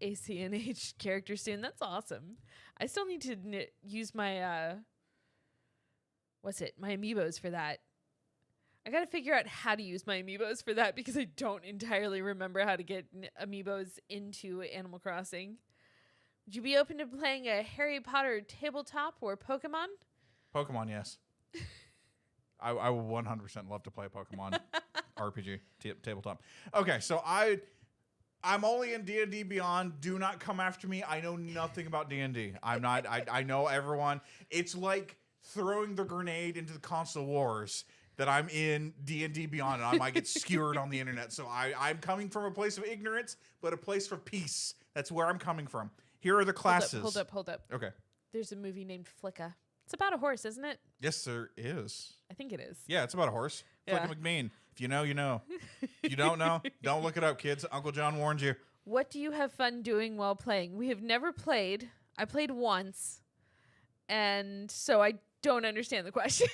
ACNH character soon. That's awesome. I still need to use my my amiibos for that. I gotta figure out how to use my amiibos for that because I don't entirely remember how to get amiibos into Animal Crossing. Would you be open to playing a Harry Potter tabletop or Pokemon? Pokemon, yes. I would 100% love to play a Pokemon RPG tabletop. Okay, so I I'm only in D&D Beyond. Do not come after me. I know nothing about D&D. I'm not. I know everyone. It's like throwing the grenade into the console wars that I'm in D&D Beyond, and I might get skewered on the internet. So I'm coming from a place of ignorance, but a place for peace. That's where I'm coming from. Here are the classes. Hold up. Okay. There's a movie named Flicka. It's about a horse, isn't it? Yes, there is. I think it is. Yeah, it's about a horse. Yeah. Flicka McBean. If you know, you know. You don't know? Don't look it up, kids. Uncle John warned you. What do you have fun doing while playing? We have never played. I played once, and so I don't understand the question.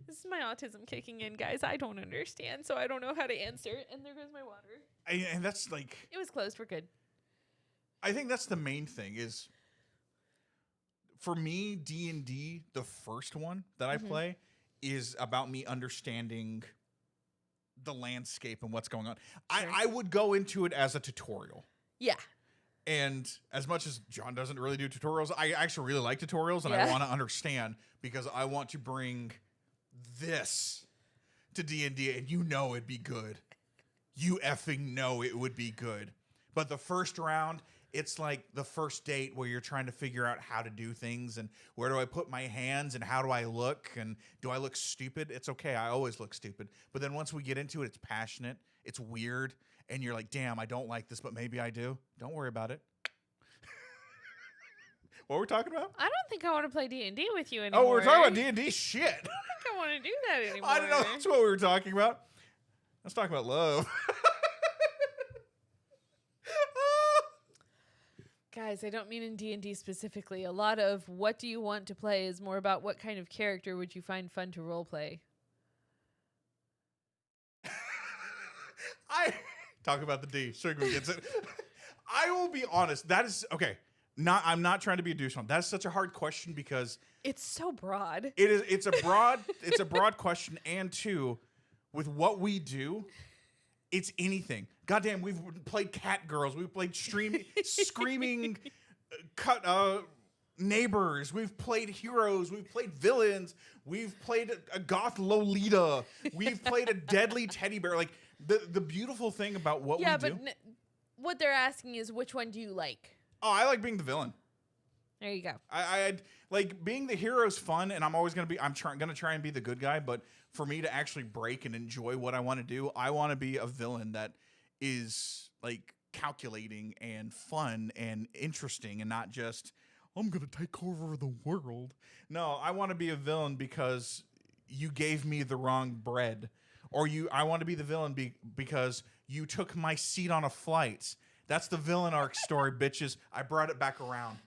This is my autism kicking in, guys. I don't understand, so I don't know how to answer. And there goes my water. And that's like... It was closed. We're good. I think that's the main thing is... For me, D&D, the first one that I play, is about me understanding the landscape and what's going on. Sure. I would go into it as a tutorial. Yeah. And as much as John doesn't really do tutorials, I actually really like tutorials, and I want to understand because I want to bring this to D&D, and you know it'd be good. You effing know it would be good. But the first round... It's like the first date where you're trying to figure out how to do things and where do I put my hands and how do I look and do I look stupid? It's okay. I always look stupid. But then once we get into it, it's passionate. It's weird. And you're like, damn, I don't like this, but maybe I do. Don't worry about it. What were we talking about? I don't think I want to play D&D with you anymore. Oh, we're talking about D&D shit. I don't think I want to do that anymore. I don't know. That's what we were talking about. Let's talk about love. Guys, I don't mean in D&D specifically. A lot of what do you want to play is more about what kind of character would you find fun to role play. I talk about the D. Sugar gets it. I will be honest. That is okay. I'm not trying to be a douche on. That's such a hard question because it's so broad. It is. It's a broad question, and two, with what we do, it's anything. Goddamn, we've played cat girls. We've played screaming, neighbors. We've played heroes. We've played villains. We've played a goth Lolita. We've played a deadly teddy bear. Like the beautiful thing about what we do. Yeah, but what they're asking is which one do you like? Oh, I like being the villain. There you go. I like being the hero's fun, and I'm always gonna be. Gonna try and be the good guy. But for me to actually break and enjoy what I want to do, I want to be a villain that is like calculating and fun and interesting, and not just I'm gonna take over the world. No, I want to be a villain because you gave me the wrong bread, or I want to be the villain because you took my seat on a flight. That's the villain arc story, bitches. I brought it back around.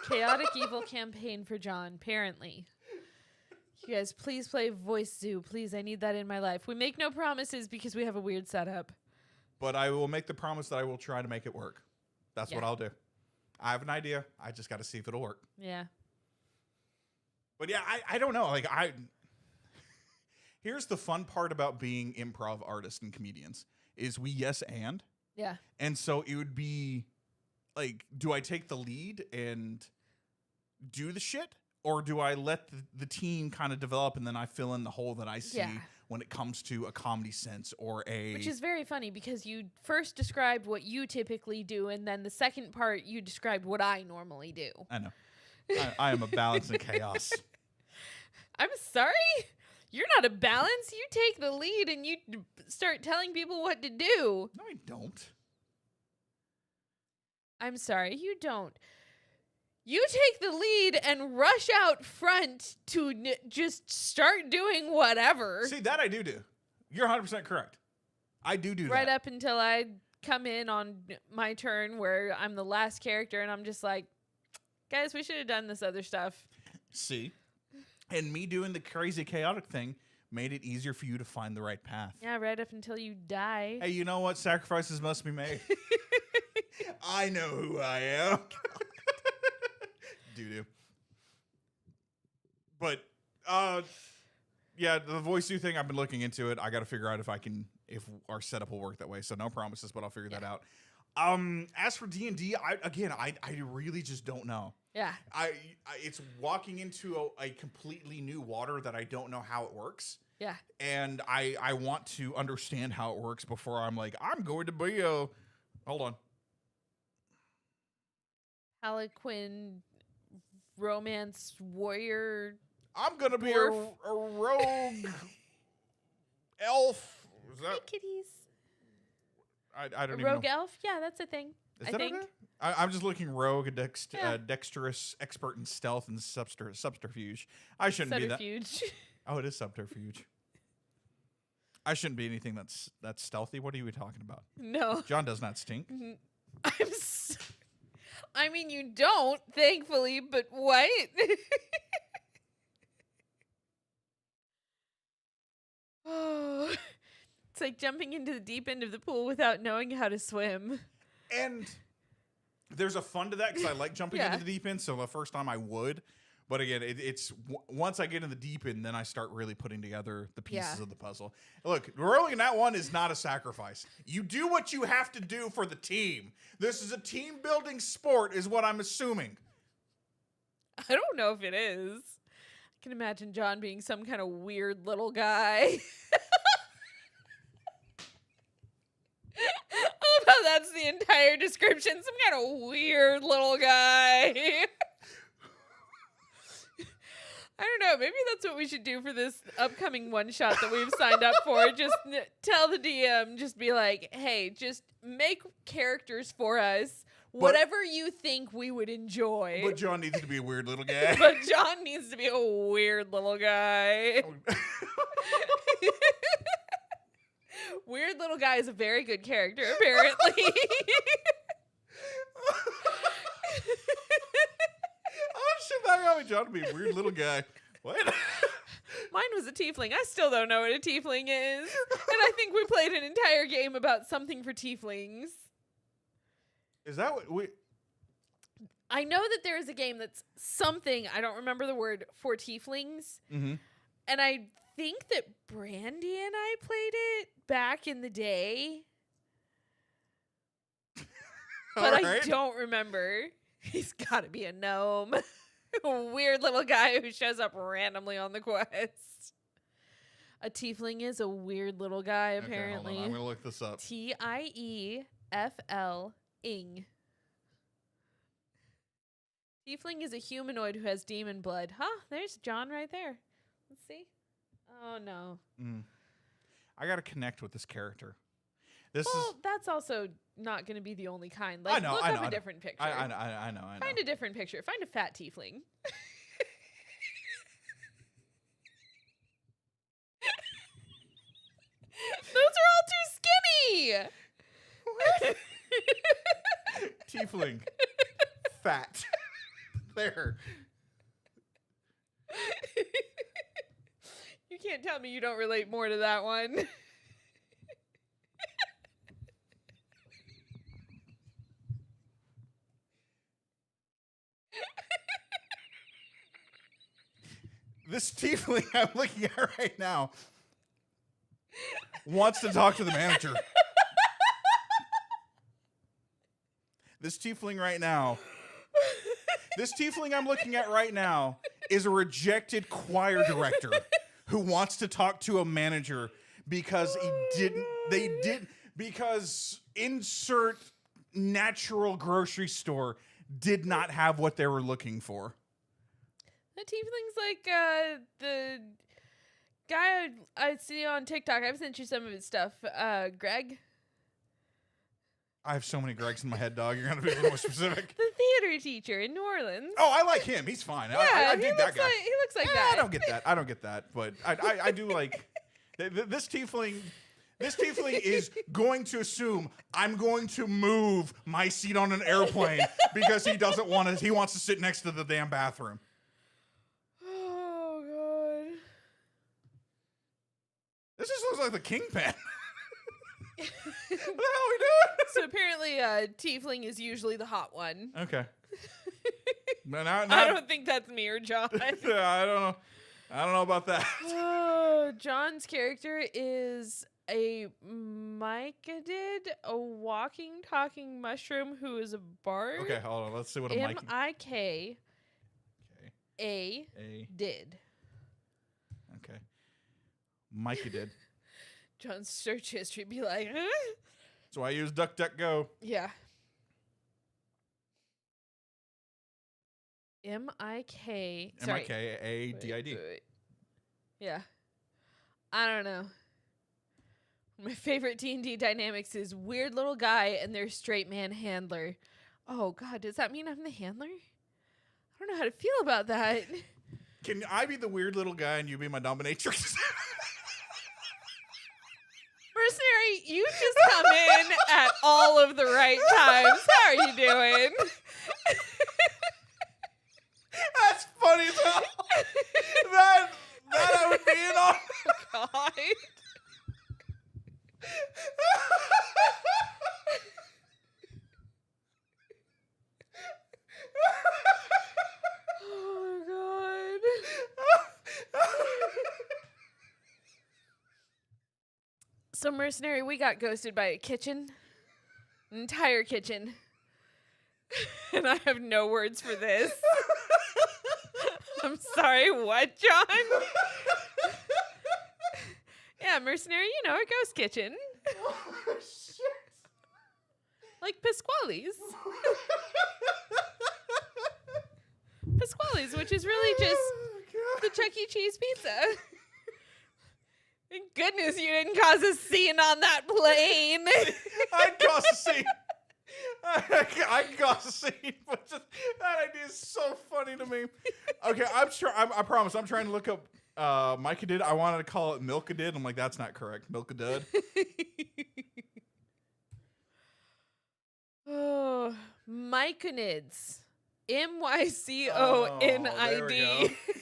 Chaotic evil campaign for John, apparently. You guys, please play Voice Zoo. Please, I need that in my life. We make no promises because we have a weird setup. But I will make the promise that I will try to make it work. That's what I'll do. I have an idea. I just got to see if it'll work. Yeah. But yeah, I don't know. Like here's the fun part about being improv artists and comedians is we yes and. Yeah. And so it would be like, do I take the lead and do the shit? Or do I let the team kind of develop and then I fill in the hole that I see when it comes to a comedy sense or a... Which is very funny because you first described what you typically do and then the second part you described what I normally do. I know. I am a balance in chaos. I'm sorry? You're not a balance. You take the lead and you start telling people what to do. No, I don't. I'm sorry, you don't. You take the lead and rush out front to just start doing whatever. See, that I do. You're 100% correct. I do that. Right up until I come in on my turn where I'm the last character and I'm just like, guys, we should have done this other stuff. See? And me doing the crazy chaotic thing made it easier for you to find the right path. Yeah, right up until you die. Hey, you know what? Sacrifices must be made. I know who I am. Doo-doo. But, yeah, the voice do thing, I've been looking into it. I got to figure out if our setup will work that way. So no promises, but I'll figure that out. As for D&D, I really just don't know. Yeah. It's walking into a completely new water that I don't know how it works. Yeah. And I want to understand how it works before I'm like, I'm going to be a... Hold on. Harlequin romance warrior. I'm going to be a Dwarf. rogue elf. Is Hi, that... kitties. I don't A even rogue know. elf? Yeah, that's a thing. Is I that think. okay? I'm just looking rogue, Yeah. dexterous, expert in stealth and subterfuge. I shouldn't be that. Subterfuge. Oh, it is subterfuge. I shouldn't be anything that's stealthy. What are you talking about? No. John does not stink. I mean, you don't, thankfully, but what? Oh, it's like jumping into the deep end of the pool without knowing how to swim. And there's a fun to that because I like jumping Yeah. into the deep end. So the first time I would. But again, it's once I get in the deep end, then I start really putting together the pieces Yeah. of the puzzle. Look, rolling in that one is not a sacrifice. You do what you have to do for the team. This is a team building sport, is what I'm assuming. I don't know if it is. I can imagine John being some kind of weird little guy. I love how that's the entire description. Some kind of weird little guy. I don't know. Maybe that's what we should do for this upcoming one shot that we've signed up for. Just tell the DM, just be like, hey, just make characters for us. Whatever you think we would enjoy. But John needs to be a weird little guy. But John needs to be a weird little guy. Weird little guy is a very good character, apparently. John to be a weird little guy. What? Mine was a tiefling. I still don't know what a tiefling is. And I think we played an entire game about something for tieflings. Is that what we... I know that there is a game that's something, I don't remember the word, for tieflings. Mm-hmm. And I think that Brandy and I played it back in the day. But I don't remember. He's got to be a gnome. A weird little guy who shows up randomly on the quest. A tiefling is a weird little guy, apparently. Okay, hold on. I'm going to look this up. Tiefl-ing. Tiefling is a humanoid who has demon blood. Huh? There's John right there. Let's see. Oh, no. I got to connect with this character. Well, that's also not going to be the only kind. Like, look up a different picture. I know. Find a different picture. Find a fat tiefling. Those are all too skinny. Tiefling. Fat. There. You can't tell me you don't relate more to that one. This tiefling I'm looking at right now wants to talk to the manager. This tiefling I'm looking at right now is a rejected choir director who wants to talk to a manager because because insert natural grocery store did not have what they were looking for. The tiefling's like the guy I see on TikTok. I've sent you some of his stuff. Greg. I have so many Gregs in my head, dog. You're going to be a little more specific. The theater teacher in New Orleans. Oh, I like him. He's fine. Yeah, I dig that guy. he looks like that. I don't get that. But I do like this tiefling. This tiefling is going to assume I'm going to move my seat on an airplane because he doesn't want to. He wants to sit next to the damn bathroom. Oh, God. This just looks like the Kingpin. What the hell are we doing? So apparently, tiefling is usually the hot one. Okay. Now, I don't think that's me or John. I don't know about that. Oh, John's character is a mycadid, a walking, talking mushroom who is a bard. Okay, hold on. Let's see what a mic. M-I-K. Okay. A did. Okay. Micah did. John's search history be like, huh? So I use DuckDuckGo. Yeah. M-I-K. Sorry. M-I-K-A-D-I-D. Wait. Yeah. I don't know. My favorite D&D dynamics is weird little guy and their straight man handler. Oh, God. Does that mean I'm the handler? I don't know how to feel about that. Can I be the weird little guy and you be my dominatrix? Mercenary, you just come in at all of the right times. How are you doing? That's funny as hell. That I would be in on. Oh, God. Oh, God. So, Mercenary, we got ghosted by a kitchen. An entire kitchen. And I have no words for this. I'm sorry, what, John? Yeah, Mercenary, you know, a ghost kitchen. Oh, shit. Like Pasquale's. Pasquale's, which is really just the Chuck E. Cheese pizza. Thank goodness you didn't cause a scene on that plane. I'd cause a scene. I'd cause a scene, but just, that idea is so funny to me. Okay, I promise. I'm trying to look up Micah did. I wanted to call it Milka did. I'm like, that's not correct. Milka did. Oh, Myconids. M-Y-C-O-N-I-D.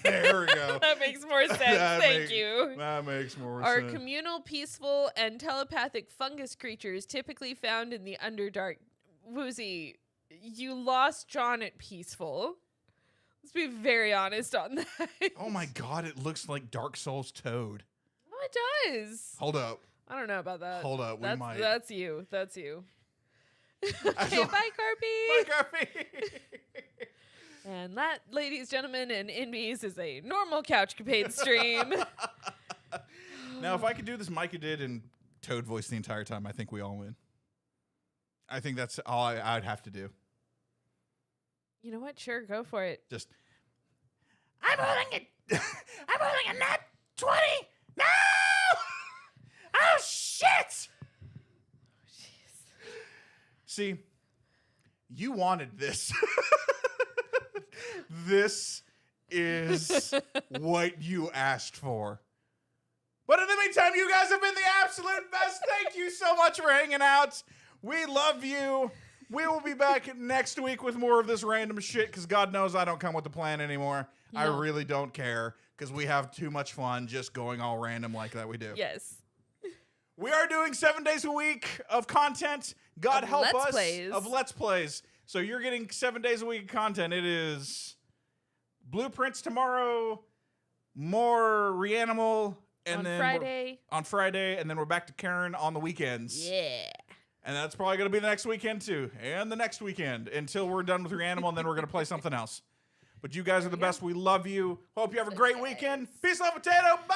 There we go. That makes more sense. Thank you. That makes more Are sense. communal, peaceful, and telepathic fungus creatures typically found in the Underdark. Woozy, you lost John at peaceful. Let's be very honest on that. Oh my God, it looks like Dark Souls Toad. Oh, it does. Hold up. I don't know about that. Hold up. We might. That's you. That's you. I Okay, don't- bye, Carpy. Bye, Garpy. And that, ladies, gentlemen, and NBs is a normal CouchCapades stream. Now, if I could do this Micah did and Toad voice the entire time, I think we all win. I think that's all I'd have to do. You know what? Sure, go for it. Just, I'm rolling a nat 20. No! Oh, shit! Jeez. See, you wanted this. This is what you asked for. But in the meantime, you guys have been the absolute best. Thank you so much for hanging out. We love you. We will be back next week with more of this random shit because God knows I don't come with a plan anymore. No. I really don't care because we have too much fun just going all random like that we do. Yes. We are doing 7 days a week of content. God Of help Let's us. Plays. Of Let's Plays. So you're getting 7 days a week of content. It is Blueprints tomorrow, more Reanimal, and on then Friday. on Friday, and then we're back to Karen on the weekends. Yeah. And that's probably going to be the next weekend too, and the next weekend until we're done with Reanimal, and then we're going to play something else. But you guys are the best. We love you. Hope you have a great weekend. Peace, love, potato. Bye.